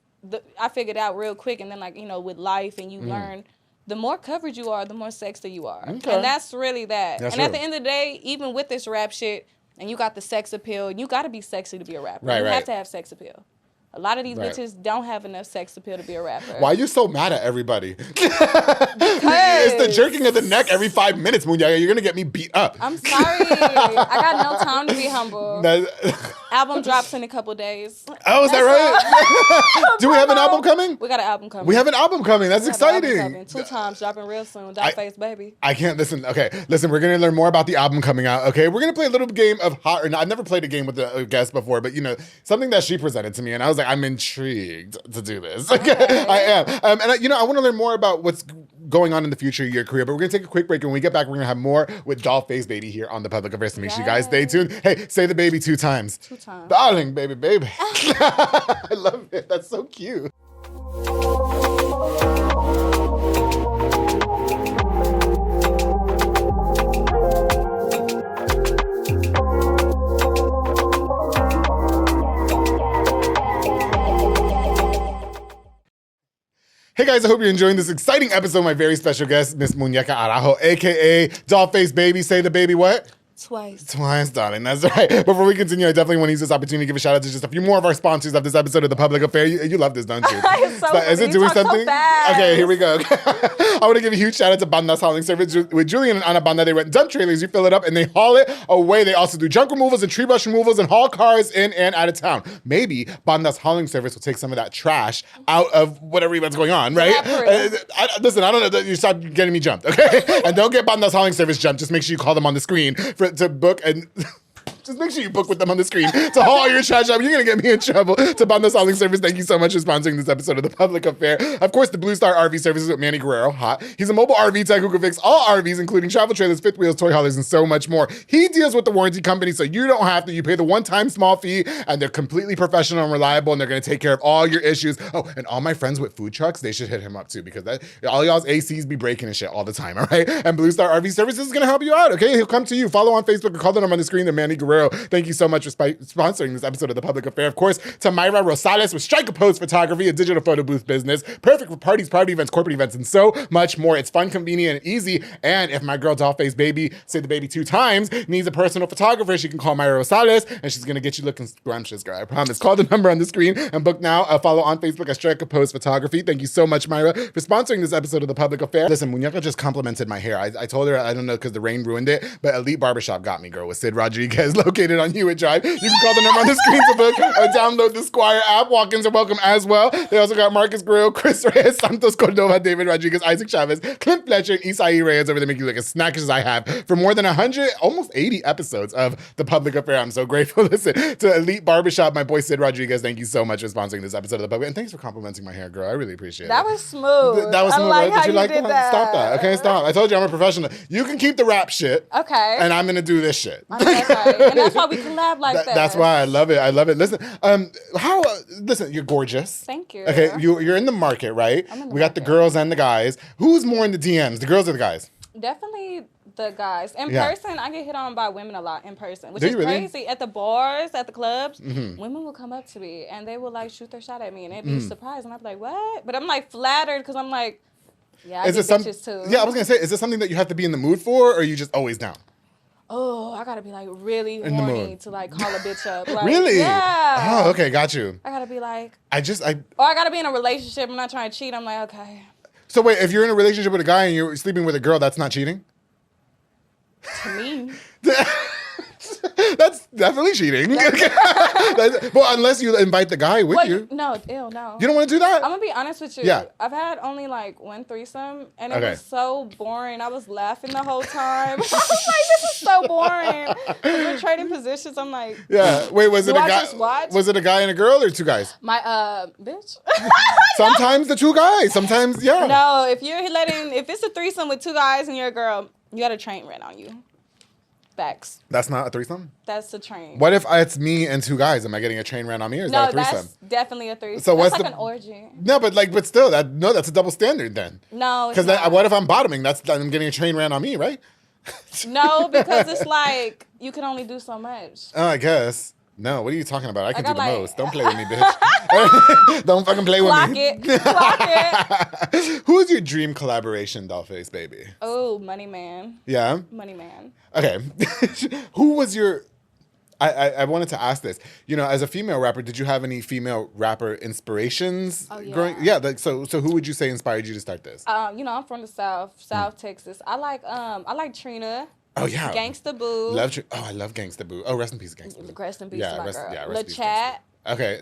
I figured out real quick. And then like, with life and you learn, the more coverage you are, the more sexy you are. Okay. And that's really that. At the end of the day, even with this rap shit, and you got the sex appeal, you got to be sexy to be a rapper. You have to have sex appeal. A lot of these bitches don't have enough sex appeal to be a rapper. Why are you so mad at everybody? It's the jerking of the neck every 5 minutes, Muneca. You're going to get me beat up. I'm sorry. I got no time to be humble. Album drops in a couple days. Oh, is that right? Do we have an album coming? We got an album coming. We have an album coming. That's exciting. 2 times dropping real soon. Dollfacebaby. I can't listen. Okay, listen, we're going to learn more about the album coming out. Okay, we're going to play a little game of hot or not. I've never played a game with a guest before, but something that she presented to me, and I was like, I'm intrigued to do this. Okay. I am. I want to learn more about what's going on in the future of your career, but we're going to take a quick break. And when we get back, we're going to have more with Dollfacebaby here on the Public Affairs. So make sure you guys stay tuned. Hey, say the baby 2 times. 2 times. Darling, baby. I love it. That's so cute. Hey guys, I hope you're enjoying this exciting episode. My very special guest, Miss Muneca Araujo, aka Dollfacebaby. Say the baby what? Twice, darling. That's right. Before we continue, I definitely want to use this opportunity to give a shout out to just a few more of our sponsors of this episode of The Public Affair. You love this, don't you? Is it doing something? So fast. Okay, here we go. I want to give a huge shout out to Banda's hauling service. With Julian and Ana Banda, they rent dump trailers. You fill it up and they haul it away. They also do junk removals and tree brush removals and haul cars in and out of town. Maybe Banda's hauling service will take some of that trash out of whatever event's going on, right? Listen, I don't know. You stop getting me jumped, okay? And don't get Banda's hauling service jumped. Just make sure you call them on the screen to book and just make sure you book with them on the screen to haul all your trash up. You're going to get me in trouble. To Banda's Hauling Service, thank you so much for sponsoring this episode of The Public Affair. Of course, the Blue Star RV Services with Manny Guerrero. Hot. He's a mobile RV tech who can fix all RVs, including travel trailers, fifth wheels, toy haulers, and so much more. He deals with the warranty company, so you don't have to. You pay the one-time small fee, and they're completely professional and reliable, and they're going to take care of all your issues. Oh, and all my friends with food trucks, they should hit him up too, because all y'all's ACs be breaking and shit all the time, all right? And Blue Star RV Services is going to help you out, okay? He'll come to you. Follow on Facebook or call the number on the screen. They're Manny Guerrero. Thank you so much for sponsoring this episode of The Public Affair. Of course, to Mayra Rosales with Strike a Pose Photography, a digital photo booth business, perfect for parties, private events, corporate events, and so much more. It's fun, convenient, and easy. And if my girl Dollfacebaby, say the baby 2 times, needs a personal photographer, she can call Mayra Rosales, and she's gonna get you looking scrumptious, girl. I promise. Call the number on the screen and book now. Follow on Facebook at Strike a Pose Photography. Thank you so much, Mayra, for sponsoring this episode of The Public Affair. Listen, Muneca just complimented my hair. I told her, I don't know, because the rain ruined it, but Elite Barbershop got me, girl, with Sid Rodriguez, located on Hewitt Drive. You can call the number on the screen to book or download the Squire app. Walk-ins are welcome as well. They also got Marcus Grillo, Chris Reyes, Santos Cordova, David Rodriguez, Isaac Chavez, Clint Fletcher, and Isai Reyes over there make you look as snackish as I have for more than 100, almost 80 episodes of The Public Affair. I'm so grateful. Listen, to Elite Barbershop, my boy Sid Rodriguez, thank you so much for sponsoring this episode of The Public. And thanks for complimenting my hair, girl. I really appreciate it. That was smooth. That was smooth. I like right? how you did that. Stop that. Okay, stop. I told you I'm a professional. You can keep the rap shit. Okay. And I'm going to do this shit. Okay. And that's why we collab like that. That's why I love it. I love it. Listen, listen, you're gorgeous. Thank you. Okay, you're in the market, right? I'm in the we got the market. girls and the guys. Who's more in the DMs, the girls or the guys? Definitely the guys. In Yeah. person, I get hit on by women a lot in person, which Do is you really? crazy. At the bars, at the clubs, women will come up to me and they will like shoot their shot at me and they'd be surprised. And I'd be like, what? But I'm like flattered because I'm like, yeah, I get bitches too. Yeah, I was going to say, is this something that you have to be in the mood for, or are you just always down? Oh, I gotta be like really In the horny mood. to like call a bitch up. Like, Really? Yeah. Oh, okay, got you. I gotta be like, I or I gotta be in a relationship. I'm not trying to cheat. I'm like, okay. So wait, if you're in a relationship with a guy and you're sleeping with a girl, that's not cheating? To me. That's definitely cheating. Well, unless you invite the guy with you. No, ew, no. You don't want to do that? I'm gonna be honest with you. Yeah. I've had only like one threesome, and it Okay. was so boring. I was laughing the whole time. I was like, this is so boring. 'Cause we're trading positions. I'm like, Yeah. Wait, was it Do a I guy? just watch? Was it a guy and a girl or 2 guys? my bitch. Sometimes the 2 guys. Sometimes, yeah. No, if it's a threesome with 2 guys and you're a girl, you got a train ran on you. Facts. That's not a threesome? That's a train. What if it's me and 2 guys? Am I getting a train ran on me, or is No, that a threesome? that's definitely a threesome. So that's what's like the- an orgy. No, but still, that's a double standard then. No, it's Because not. what if I'm bottoming? I'm getting a train ran on me, right? No, because it's like you can only do so much. Oh, I guess. No, what are you talking about? I can do got the like- most. Don't play with me, bitch. Don't fucking play with Clock me. it. Clock it. Who's your dream collaboration, Dollfacebaby? Oh, Money Man. Yeah? Money Man. Okay. Who was your... I wanted to ask this. You know, as a female rapper, did you have any female rapper inspirations Oh, yeah. growing? Yeah. So who would you say inspired you to start this? You know, I'm from the South Texas. I like Trina. Oh yeah. Gangsta Boo. I love Gangsta Boo. Oh, rest in peace, Gangsta Boo. Rest in peace Yeah, to my rest girl. in Le peace, Chat. Okay.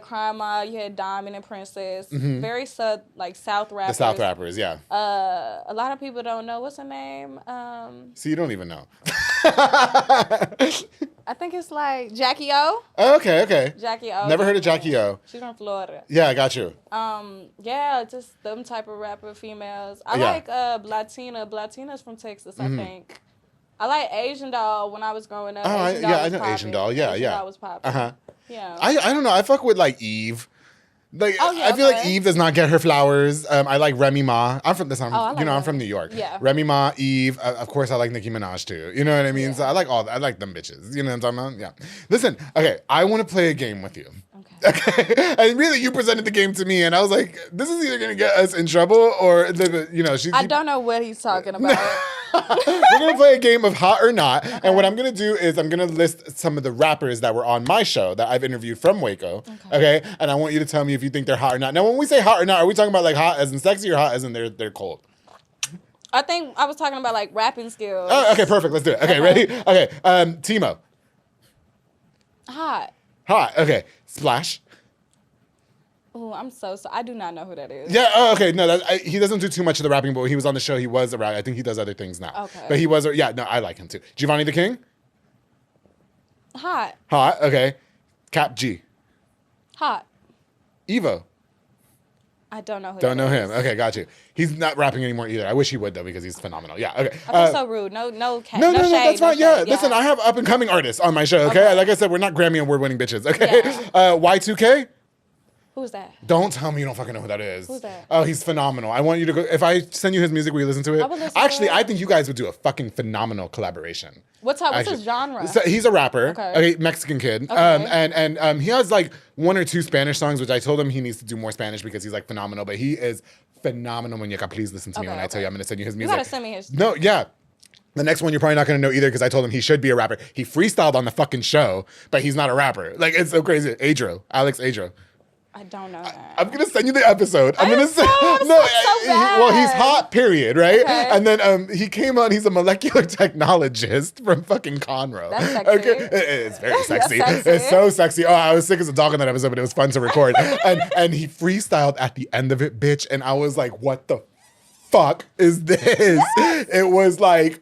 Crime Mob, you had Diamond and Princess. Very South rappers. The South rappers, yeah. A lot of people don't know what's her name. So you don't even know. I think it's like Jackie O. Oh, okay. Jackie O. Never heard of Jackie O. She's from Florida. Yeah, I got you. Yeah, just them type of rapper females. I Yeah. like Blatina. Blatina's from Texas, I think. I like Asian Doll when I was growing up. Oh, Asian Doll was I know popping. Asian Doll. Yeah, Asian Doll was popping. Uh-huh. Yeah. I don't know. I fuck with like Eve. Like Oh, yeah, I feel like okay. Eve does not get her flowers. I like Remy Ma. I'm from I like I'm from Remy. New York. Yeah. Remy Ma, Eve. Of course, I like Nicki Minaj too. You know what I mean? Yeah. So I like them bitches. You know what I'm talking about? Yeah. Listen, okay. I want to play a game with you. Okay. And really, you presented the game to me, and I was like, this is either gonna get us in trouble or I don't know what he's talking about. We're gonna play a game of hot or not, and what I'm gonna do is I'm gonna list some of the rappers that were on my show that I've interviewed from Waco. Okay, and I want you to tell me if you think they're hot or not. Now, when we say hot or not, are we talking about like hot as in sexy or hot as in they're cold? I think I was talking about like rapping skills. Oh, okay, perfect. Let's do it. Okay, ready? Okay, Timo. Hot. Hot. Okay, Splash. Oh, I'm so I do not know who that is. Yeah. Oh, okay. No, he doesn't do too much of the rapping, but when he was on the show, he was a rapper. I think he does other things now. Okay. But he was. Yeah. No, I like him too. Giovanni the King. Hot. Hot. Okay. Cap G. Hot. Evo. I don't know who Don't that know is. him. Okay, got you. He's not rapping anymore either. I wish he would though because he's phenomenal. Yeah. Okay. I feel so rude. No shade. No, that's fine. No Yeah. shade. Listen, I have up and coming artists on my show. Okay? Like I said, we're not Grammy award winning bitches. Okay. Yeah. Y2K. Who's that? Don't tell me you don't fucking know who that is. Who's that? Oh, he's phenomenal. I want you to go. If I send you his music, will you listen to it? I will listen to Actually, it. I think you guys would do a fucking phenomenal collaboration. What's his genre? So he's a rapper, Okay. Mexican kid, Okay. and he has like 1 or 2 Spanish songs, which I told him he needs to do more Spanish because he's like phenomenal. But he is phenomenal, Muneca. Please listen to me when I tell you I'm going to send you his You music. gotta send me his. No, yeah. The next one you're probably not going to know either because I told him he should be a rapper. He freestyled on the fucking show, but he's not a rapper. Like it's so crazy. Alex Adro. I don't know that. I'm gonna send you the episode. I'm gonna say so bad. well, he's hot, period, right? Okay. And then he came on. He's a molecular technologist from fucking Conroe. That's sexy. Okay, it's very sexy. sexy. It's so sexy. Oh, I was sick as a dog on that episode, but it was fun to record. and he freestyled at the end of it, bitch. And I was like, what the fuck is this? It was like,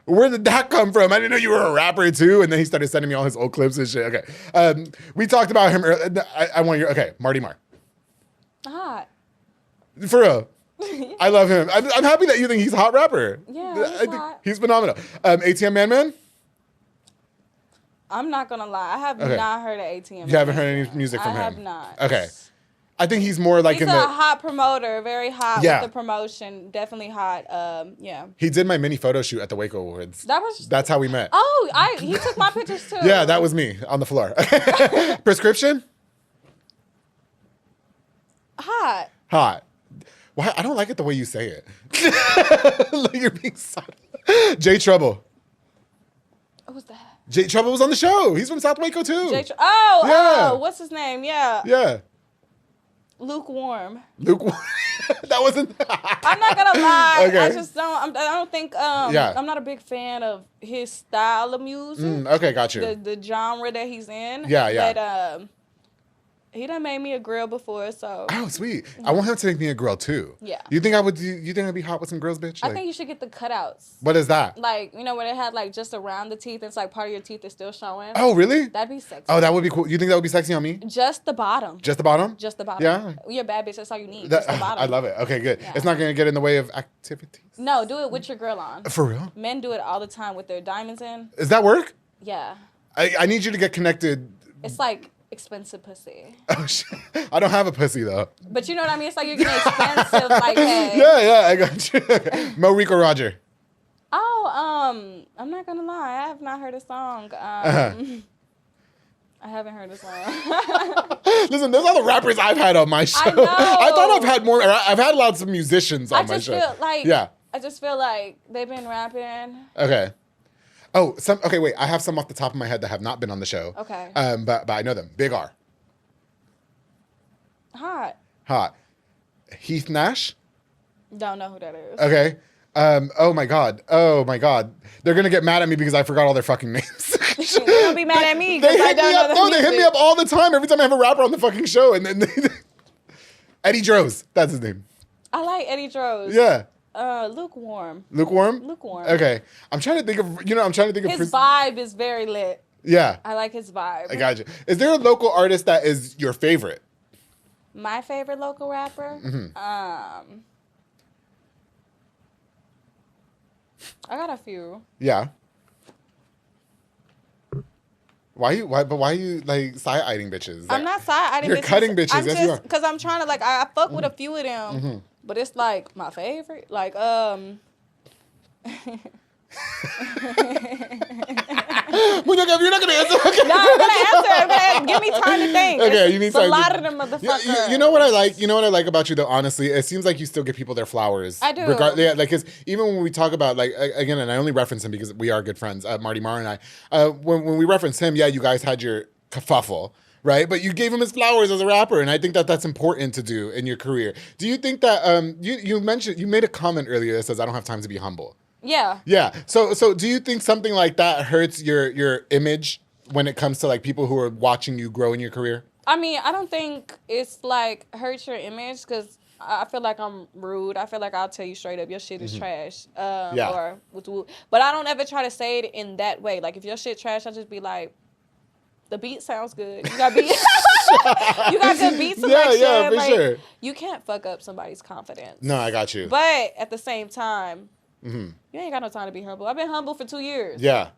where did that come from? I didn't know you were a rapper too. And then he started sending me all his old clips and shit. Okay. We talked about him earlier. I want your, okay, Marty Marr. Hot. For real. I love him. I'm happy that you think he's a hot rapper. Yeah, I he's think hot. he's phenomenal. ATM Man? I'm not gonna lie. I have Okay. not heard of ATM. You haven't heard any music from him? I have not. Okay. I think he's more like He's a hot promoter, very hot Yeah. with the promotion. Definitely hot. Yeah. he did my mini photo shoot at the Waco Awards. That's how we met. Oh, he took my pictures too. Yeah, that was me on the floor. Prescription? Hot. Hot. Why? I don't like it the way you say it. Like you're being subtle. J Trouble. Who's that? J Trouble was on the show. He's from South Waco too. Yeah. Yeah. What's his name? Yeah. Yeah. Lukewarm. Luke. That wasn't. I'm not gonna lie. Okay. I just don't. I don't think. Yeah. I'm not a big fan of his style of music. Okay, got you. The genre that he's in. Yeah. But he done made me a grill before, so. Oh, sweet. I want him to make me a grill too. Yeah. You think I would do? You think I'd be hot with some grills, bitch? I Like, think you should get the cutouts. what is that? Like, you know, where they had like just around the teeth, it's like part of your teeth is still showing. Oh, really? That'd be sexy. Oh, that would be cool. You think that would be sexy on me? Just the bottom. Just the bottom? Just the bottom. Yeah. You're a bad bitch. That's all you need. That- Just the bottom. I love it. Okay, good. Yeah. It's not gonna get in the way of activities. No, do it with your grill on. For real? Men do it all the time with their diamonds in. Is that work? Yeah. I need you to get connected. It's like expensive pussy. Oh shit! I don't have a pussy though. But you know what I mean? It's like you're getting expensive, like, hey. Yeah, I got you. Mo Rico Roger. Oh, I'm not gonna lie. I have not heard a song. I haven't heard a song. Listen, those are the rappers I've had on my show. know. I thought I've had more. I've had lots of musicians on I my just show. feel like Yeah. I just feel like they've been rapping. Okay. Oh, okay. Wait, I have some off the top of my head that have not been on the show. Okay. But I know them. Big R. Hot. Hot. Heath Nash. Don't know who that is. Okay. Oh my god. They're gonna get mad at me because I forgot all their fucking names. They're gonna be mad at me because I don't know the No, music. they hit me up all the time. Every time I have a rapper on the fucking show, and then Eddie Droz. That's his name. I like Eddie Droz. Yeah. Lukewarm. Lukewarm. Okay. I'm trying to think of. His vibe is very lit. Yeah. I like his vibe. I got you. Is there a local artist that is your favorite? My favorite local rapper? I got a few. Yeah. Why you like side-eyeing bitches? I'm not side-eyeing bitches. You're cutting bitches. I'm Yes, you are. just because I'm trying to like I fuck with a few of them, but it's like my favorite. Like Muneca, you're not gonna answer. Okay. No, I'm gonna answer. Give me time to think. Okay, you need it's time. A lot of them motherfuckers. You know what I like? You know what I like about you though? Honestly, it seems like you still give people their flowers. I do. Yeah, like, cause even when we talk about like again, and I only reference him because we are good friends, Marty Marr and I. When we reference him, yeah, you guys had your kerfuffle. Right, but you gave him his flowers as a rapper, and I think that that's important to do in your career. Do you think that you made a comment earlier that says I don't have time to be humble? Yeah. Yeah. So do you think something like that hurts your image when it comes to like people who are watching you grow in your career? I mean, I don't think it's like hurts your image because I feel like I'm rude. I feel like I'll tell you straight up, your shit is trash. Yeah. But I don't ever try to say it in that way. Like if your shit trash, I'll just be like, the beat sounds good. You got beat. You got good beat selection. Yeah, for like, sure. You can't fuck up somebody's confidence. No, I got you. But at the same time, you ain't got no time to be humble. I've been humble for 2 years. Yeah.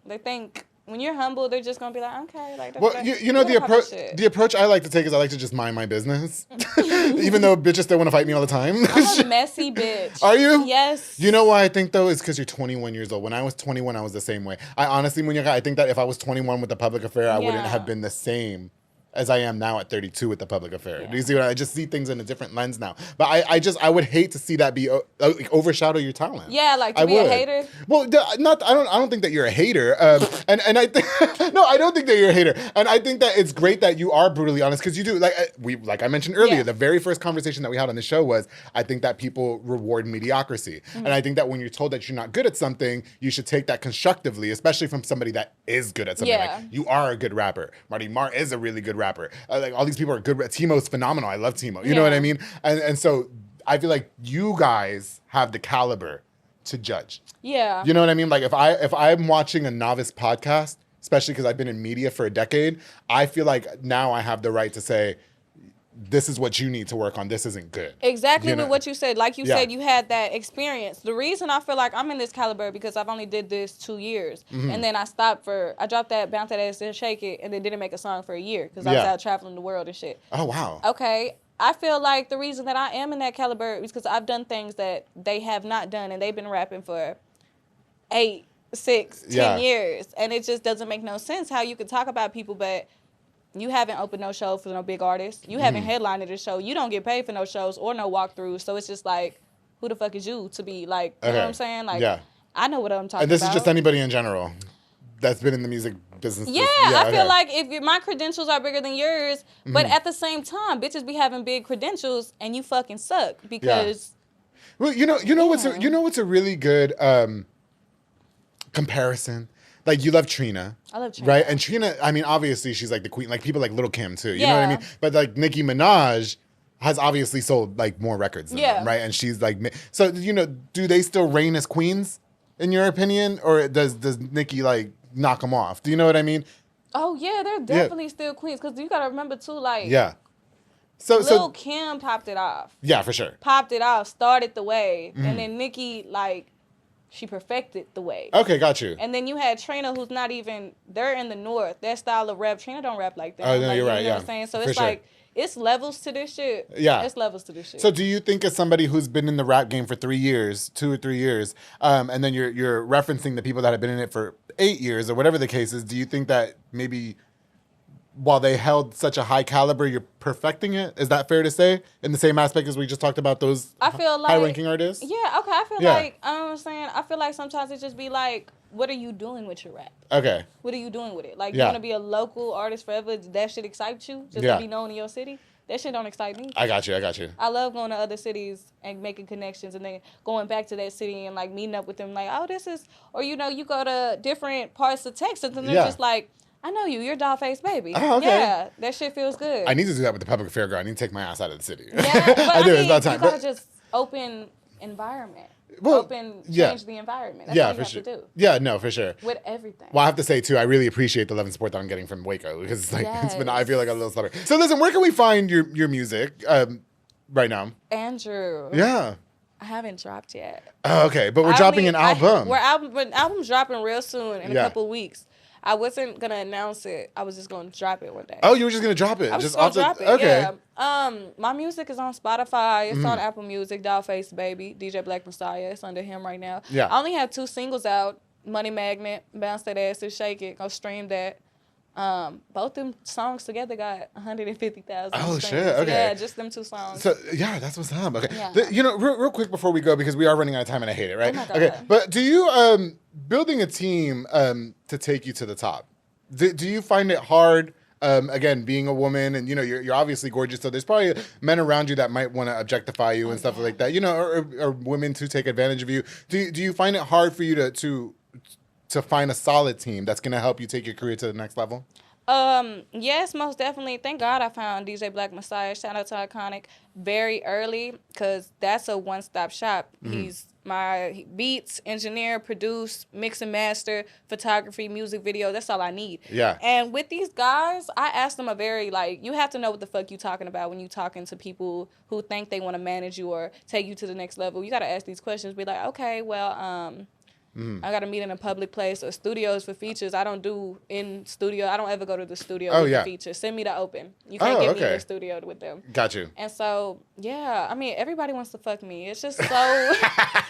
They think when you're humble, they're just gonna be like, okay, like. Well, you know the approach I like to take is I like to just mind my business, even though bitches still want to fight me all the time. I'm a messy bitch. Are you? Yes. You know why I think though is because you're 21 years old. When I was 21, I was the same way. I honestly, Muneca, I think that if I was 21 with the public affair, I wouldn't have been the same as I am now at 32 with the public affair. Yeah. Do you see what I just see things in a different lens now? But I would hate to see that be like, overshadow your talent. Yeah, like to be a hater. Well, I don't think that you're a hater. And I think no, I don't think that you're a hater. And I think that it's great that you are brutally honest because you do like I mentioned earlier. Yeah. The very first conversation that we had on the show was I think that people reward mediocrity, and I think that when you're told that you're not good at something, you should take that constructively, especially from somebody that is good at something. Yeah. Like you are a good rapper. Marty Marr is a really good rapper. Like all these people are good. Timo's phenomenal. I love Timo. You know what I mean? And so I feel like you guys have the caliber to judge. Yeah. You know what I mean? Like if I'm watching a novice podcast, especially because I've been in media for a decade, I feel like now I have the right to say, this is what you need to work on. This isn't good. Exactly You know? with what you said. Like you Yeah. said, you had that experience. The reason I feel like I'm in this caliber because I've only did this 2 years. And then I dropped that, bounce that ass and shake it, and then didn't make a song for a year because I was Yeah. out traveling the world and shit. Oh, wow. Okay. I feel like the reason that I am in that caliber is because I've done things that they have not done, and they've been rapping for 8, 6, 10 Yeah. years. And it just doesn't make no sense how you could talk about people, but you haven't opened no show for no big artists. You haven't headlined at a show. You don't get paid for no shows or no walkthroughs. So it's just like, who the fuck is you to be like, you know what I'm saying? Like, Yeah. I know what I'm talking about. And this is just anybody in general that's been in the music business. Yeah, I okay. feel like if my credentials are bigger than yours, but at the same time, bitches be having big credentials and you fucking suck because. Well, you know what's a really good comparison. Like you love Trina. I love Trina. Right? And Trina, I mean, obviously she's like the queen. Like people like Lil' Kim too. You know what I Yeah. mean? But like Nicki Minaj has obviously sold like more records than them, right? And she's like, so do they still reign as queens in your opinion, or does Nicki like knock them off? Do you know what I mean? Oh yeah, they're definitely still queens because you gotta remember too, like Lil' Kim popped it off. Yeah, for sure. Popped it off, started the wave, and then Nicki like. She perfected the wave. Okay, got you. And then you had Trina, who's not even, they're in the north. Their style of rap, Trina don't rap like that. Oh, no, like, you're right, You know yeah. what I'm saying? So For it's sure. like, it's levels to this shit. Yeah. It's levels to this shit. So do you think as somebody who's been in the rap game for 3 years, 2 or 3 years, and then you're referencing the people that have been in it for 8 years or whatever the case is, do you think that maybe while they held such a high caliber, you're perfecting it? Is that fair to say? In the same aspect as we just talked about those I feel like, high-ranking artists? Yeah, okay. I feel Yeah. like, you know what I'm saying? I feel like sometimes it just be like, what are you doing with your rap? Okay. What are you doing with it? Like, Yeah. you want to be a local artist forever? That shit excites you? Just Yeah. to be known in your city? that shit don't excite me. I got you. I love going to other cities and making connections and then going back to that city and like meeting up with them like, oh, this is, or you know, you go to different parts of Texas and they're just like, I know you. You're Dollfacebaby. Oh, okay. Yeah, that shit feels good. I need to do that with the public affair girl. I need to take my ass out of the city. Yeah, but I mean, it's about time. You gotta just open environment. Change the environment. That's what you have to do. Yeah, no, for sure. With everything. Well, I have to say, too, I really appreciate the love and support that I'm getting from Waco because it's like it's been, I feel like a little stutter. So listen, where can we find your music right now? Andrew. Yeah. I haven't dropped yet. Oh, okay, but we're dropping an album. Album's dropping real soon in a couple of weeks. I wasn't gonna announce it. I was just gonna drop it one day. Oh, you were just gonna drop it? I was just gonna drop it. Okay. Yeah. My music is on Spotify. It's on Apple Music. Dollfacebaby, DJ Black Messiah. It's under him right now. Yeah. I only have 2 singles out. Money Magnet, Bounce That Ass and Shake It. Go stream that. Both them songs together got 150,000. Oh shit! Okay. Yeah, just them 2 songs. So yeah, that's what's up. Okay. Yeah. You know, real quick before we go because we are running out of time and I hate it. Right? Oh my God. Okay. But do you building a team to take you to the top? Do you find it hard? Again, being a woman, and you know, you're obviously gorgeous. So there's probably men around you that might want to objectify you and stuff like that. You know, or women to take advantage of you. Do you find it hard for you to find a solid team that's going to help you take your career to the next level? Yes, most definitely. Thank God I found DJ Black Messiah. Shout out to Iconic very early because that's a one-stop shop. He's my beats, engineer, produce, mix and master, photography, music video. That's all I need. Yeah. And with these guys, I asked them you have to know what the fuck you talking about when you talking to people who think they want to manage you or take you to the next level. You got to ask these questions. Be like, okay, well, I got to meet in a public place or studios for features. I don't do in studio. I don't ever go to the studio with the features. Send me the open. You can't get me in the studio with them. Got you. And so, yeah, I mean, everybody wants to fuck me. It's just so,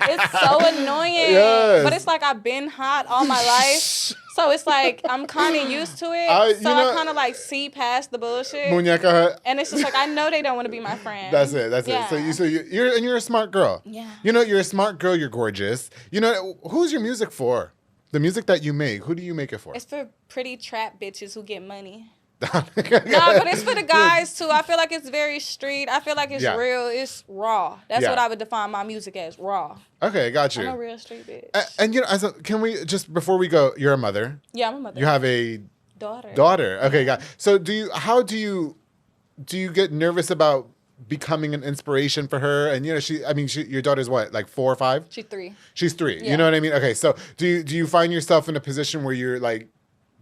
it's so annoying. Yes. But it's like I've been hot all my life. So it's like I'm kind of used to it. I kind of like see past the bullshit. Muneca. And it's just like I know they don't want to be my friend. That's it. So you're a smart girl. Yeah. You know, you're a smart girl. You're gorgeous. You know, who's your music for? The music that you make. Who do you make it for? It's for pretty trap bitches who get money. No, but it's for the guys too. I feel like it's very street. I feel like it's real. It's raw. That's what I would define my music as, raw. Okay, got you. I'm a real street bitch. And you know, can we just before we go? You're a mother. Yeah, I'm a mother. You have a daughter. Okay, got. So how do you get nervous about becoming an inspiration for her? And you know, your daughter's what, like 4 or 5? She's 3. She's 3. Yeah. You know what I mean? Okay, so do you find yourself in a position where you're like,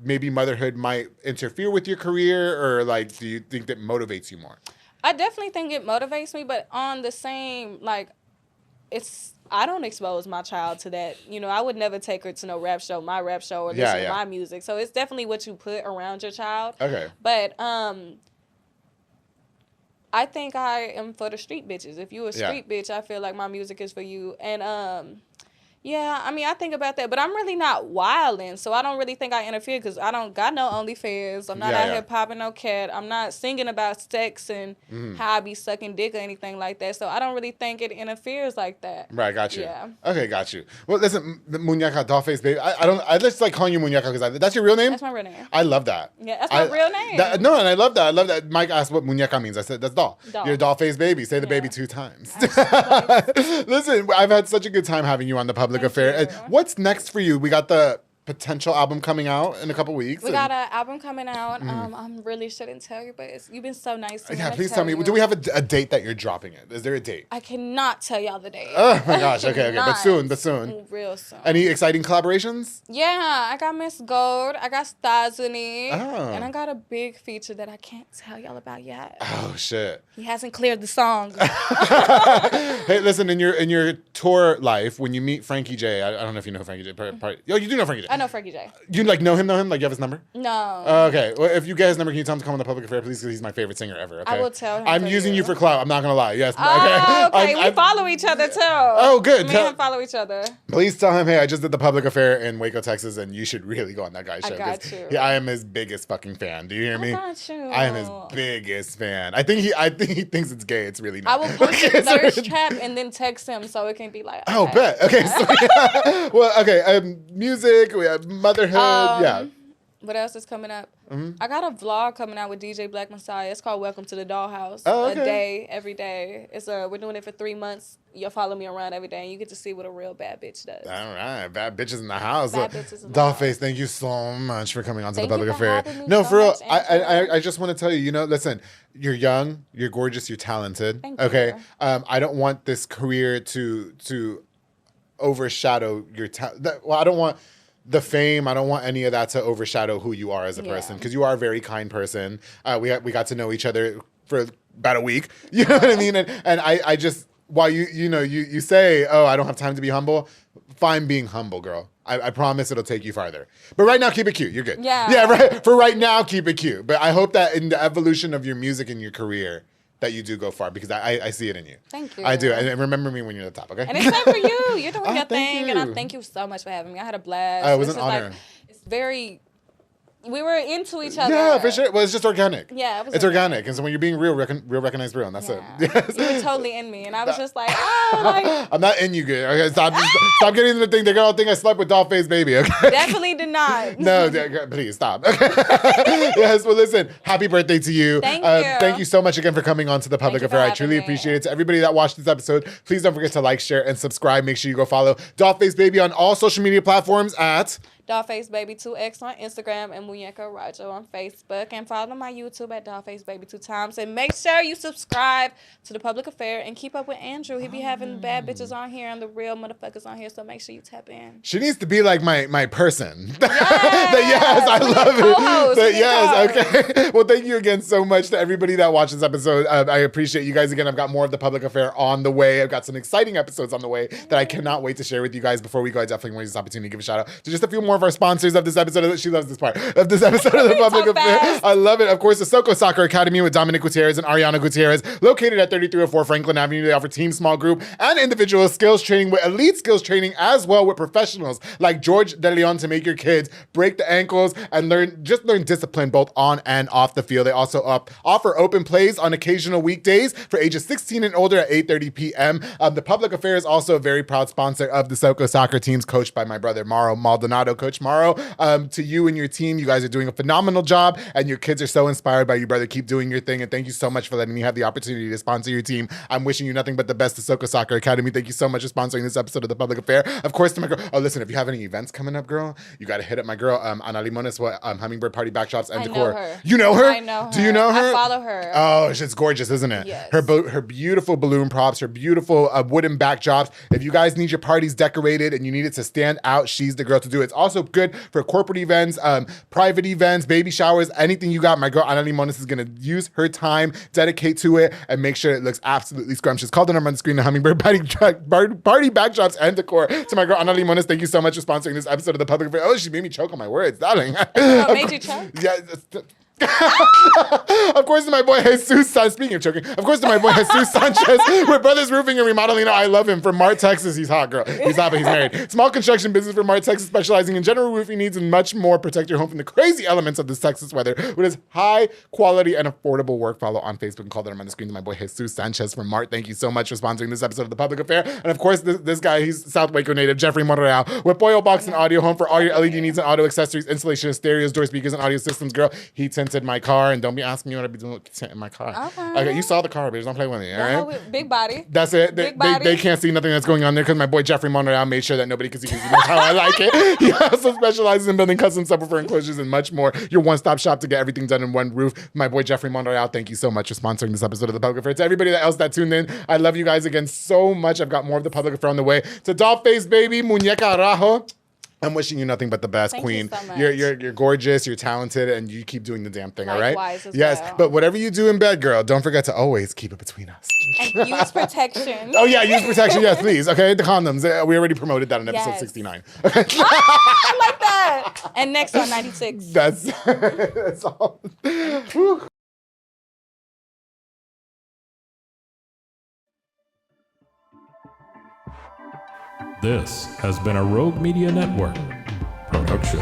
maybe motherhood might interfere with your career, or like, do you think that motivates you more? I definitely think it motivates me, but on the same, like, I don't expose my child to that. You know, I would never take her to no rap show, my rap show, or listen to my music. So it's definitely what you put around your child. Okay. But I think I am for the street bitches. If you a street bitch, I feel like my music is for you. And yeah, I mean, I think about that, but I'm really not wilding, so I don't really think I interfere because I don't got no OnlyFans. I'm not out here popping no cat. I'm not singing about sex and how I be sucking dick or anything like that, so I don't really think it interferes like that. Right, got you. Yeah. Okay, got you. Well, listen, Muneca, Dollfacebaby. I just like calling you Muneca because that's your real name? That's my real name. I love that. Yeah, that's my real name. And I love that. I love that. Mike asked what Muneca means. I said, that's doll. You're Dollfacebaby. Say the baby 2 times. Listen, I've had such a good time having you on The Public Affair. What's next for you? We got the potential album coming out in a couple weeks. We got an album coming out. I really shouldn't tell you, but you've been so nice to me. Yeah, please tell me. Do we have a date that you're dropping it? Is there a date? I cannot tell y'all the date. Oh my gosh. Okay. But soon. Real soon. Any exciting collaborations? Yeah, I got Miss Gold. I got Stasini. Oh. And I got a big feature that I can't tell y'all about yet. Oh shit. He hasn't cleared the song. Hey, listen, in your tour life, when you meet Frankie J, I don't know if you know Frankie J. Oh, you do know Frankie J. I know Frankie J. You like know him? Like you have his number? No. Okay. Well, if you get his number, can you tell him to come on The Public Affair, please? Because he's my favorite singer ever. Okay? I will tell him. I'm using you for clout. I'm not gonna lie. Yes. Okay. We follow each other too. Oh, good. Me and him follow each other. Please tell him, hey, I just did The Public Affair in Waco, Texas, and you should really go on that guy's show. I got you. Yeah, I am his biggest fucking fan. Do you hear me? I got you. I am his biggest fan. I think he thinks it's gay. It's really not. I will post the thirst trap and then text him so it can be like. Okay. Oh, bet. Okay. So, well, okay. Music. We have motherhood. Yeah. What else is coming up? Mm-hmm. I got a vlog coming out with DJ Black Messiah. It's called Welcome to the Dollhouse. Oh, okay. A day, every day. We're doing it for 3 months. You'll follow me around every day, and you get to see what a real bad bitch does. All right, bad bitches in the house. Bad bitches in the Dollface, house. thank you so much for coming on to Thank the you Public for Affair. having me No, so for real, much, Andrew. I just want to tell you, listen, you're young, you're gorgeous, you're talented. Thank okay, you. I don't want this career to overshadow your talent. Well, I don't want the fame. I don't want any of that to overshadow who you are as a person, because you are a very kind person. We got to know each other for about a week. You know what I mean? And I just, while you say, oh, I don't have time to be humble. Fine being humble, girl. I promise it'll take you farther. But right now, keep it cute. You're good. Yeah. Yeah, right. For right now, keep it cute. But I hope that in the evolution of your music and your career, that you do go far, because I see it in you. Thank you. I do. And remember me when you're at the top, okay? And it's time for you. You're doing your thank thing, you. and I thank you so much for having me. I had a blast. It was It's an just honor. it's very. We were into each other. Yeah, for sure. Well, it's just organic. Yeah, it was It's organic. And so when you're being real, real recognize real, and that's it. Yeah. Yes. You were totally in me, and I was just like, oh, like I'm not in you good. Okay, stop getting into the thing. They're going to think I slept with Dollfacebaby, okay? definitely did not. No, please stop. Okay. Yes, well, listen, happy birthday to you. Thank you. Thank you so much again for coming on to the Public Thank you Affair. for I truly having me. appreciate it. To everybody that watched this episode, please don't forget to like, share, and subscribe. Make sure you go follow Dollfacebaby on all social media platforms at Dollfacebaby 2X on Instagram and Muneca Araujo on Facebook, and follow my YouTube at Dollfacebaby 2 times. And make sure you subscribe to the Public Affair and keep up with Andrew. He be having bad bitches on here and the real motherfuckers on here, so make sure you tap in. She needs to be like my person. Yes, Yes, I we need love a co-host. it. We need Yes, co-host. okay. Well, thank you again so much to everybody that watched this episode. I appreciate you guys again. I've got more of the Public Affair on the way. I've got some exciting episodes on the way that I cannot wait to share with you guys. Before we go, I definitely want to use this opportunity to give a shout out to just a few more of our sponsors of this episode. She loves this part of this episode of the Public So Affair. fast. I love it. Of course, the Soko Soccer Academy with Dominic Gutierrez and Ariana Gutierrez, located at 3304 Franklin Avenue. They offer team, small group, and individual skills training with elite skills training, as well with professionals like George De Leon to make your kids break the ankles and learn discipline both on and off the field. They also offer open plays on occasional weekdays for ages 16 and older at 8:30 p.m. The Public Affair is also a very proud sponsor of the Soko soccer teams, coached by my brother Mauro Maldonado. Coach Mauro, to you and your team, you guys are doing a phenomenal job, and your kids are so inspired by you, brother. Keep doing your thing, and thank you so much for letting me have the opportunity to sponsor your team. I'm wishing you nothing but the best to Soko Soccer Academy. Thank you so much for sponsoring this episode of the Public Affair. Of course, to my girl. Oh, listen, if you have any events coming up, girl, you got to hit up my girl, Ana Limones, Hummingbird Party Backdrops and I know Decor. her. You know her? I know her. Do you know her? I follow her. Oh, it's gorgeous, isn't it? Yes. Her beautiful balloon props, her beautiful wooden backdrops. If you guys need your parties decorated and you need it to stand out, she's the girl to do it. It's also good for corporate events, private events, baby showers, anything you got. My girl Ana Limones is going to use her time, dedicate to it, and make sure it looks absolutely scrumptious. Call the number on the screen, the Hummingbird Party Backdrops and Decor. To my girl Ana Limones, thank you so much for sponsoring this episode of the Public Affair. Oh, she made me choke on my words, darling. Oh, made you choke? Yeah. Of course, to my boy Jesus Sanchez. Speaking of choking, of course, to my boy Jesus Sanchez with Brothers Roofing and Remodeling. I love him. From Mart, Texas. He's hot, girl. He's hot, but he's married. Small construction business from Mart, Texas, specializing in general roofing needs and much more. Protect your home from the crazy elements of this Texas weather with his high quality and affordable work. Follow on Facebook and call them on the screen to my boy Jesus Sanchez from Mart. Thank you so much for sponsoring this episode of the Public Affair. And of course, this guy, he's South Waco native, Jeffrey Monreal, with Pollo Box and Audio Home for all your LED needs and audio accessories, installation of stereos, door speakers, and audio systems. Girl, he tinted my car, and don't be asking me what I be doing with tint in my car. Okay, you saw the car, bitch. Don't play with me, all right? Big body. That's it. Big body. They can't see nothing that's going on there because my boy Jeffrey Monreal made sure that nobody could see because he knows how I like it. He also specializes in building custom subwoofer enclosures and much more. Your one-stop shop to get everything done in one roof. My boy Jeffrey Monreal, thank you so much for sponsoring this episode of the Public Affair. To everybody else that tuned in, I love you guys again so much. I've got more of the Public Affair on the way. To Dollfacebaby, Muneca Araujo, I'm wishing you nothing but the best, Thank queen. you so much. You're gorgeous, you're talented, and you keep doing the damn thing, all right? Likewise as yes, well. but whatever you do in bed, girl, don't forget to always keep it between us. And use protection. Oh yeah, use protection, yes, please. Okay, the condoms. We already promoted that in episode Yes. 69. I like that. And next on 96. That's all. Whew. This has been a Rogue Media Network production.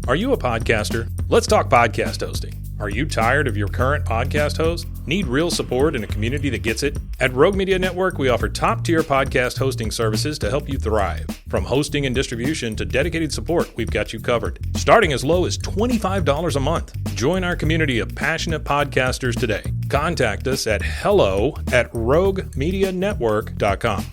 Are you a podcaster? Let's talk podcast hosting. Are you tired of your current podcast host? Need real support in a community that gets it? At Rogue Media Network, we offer top-tier podcast hosting services to help you thrive. From hosting and distribution to dedicated support, we've got you covered. Starting as low as $25 a month. Join our community of passionate podcasters today. Contact us at hello@roguemedianetwork.com.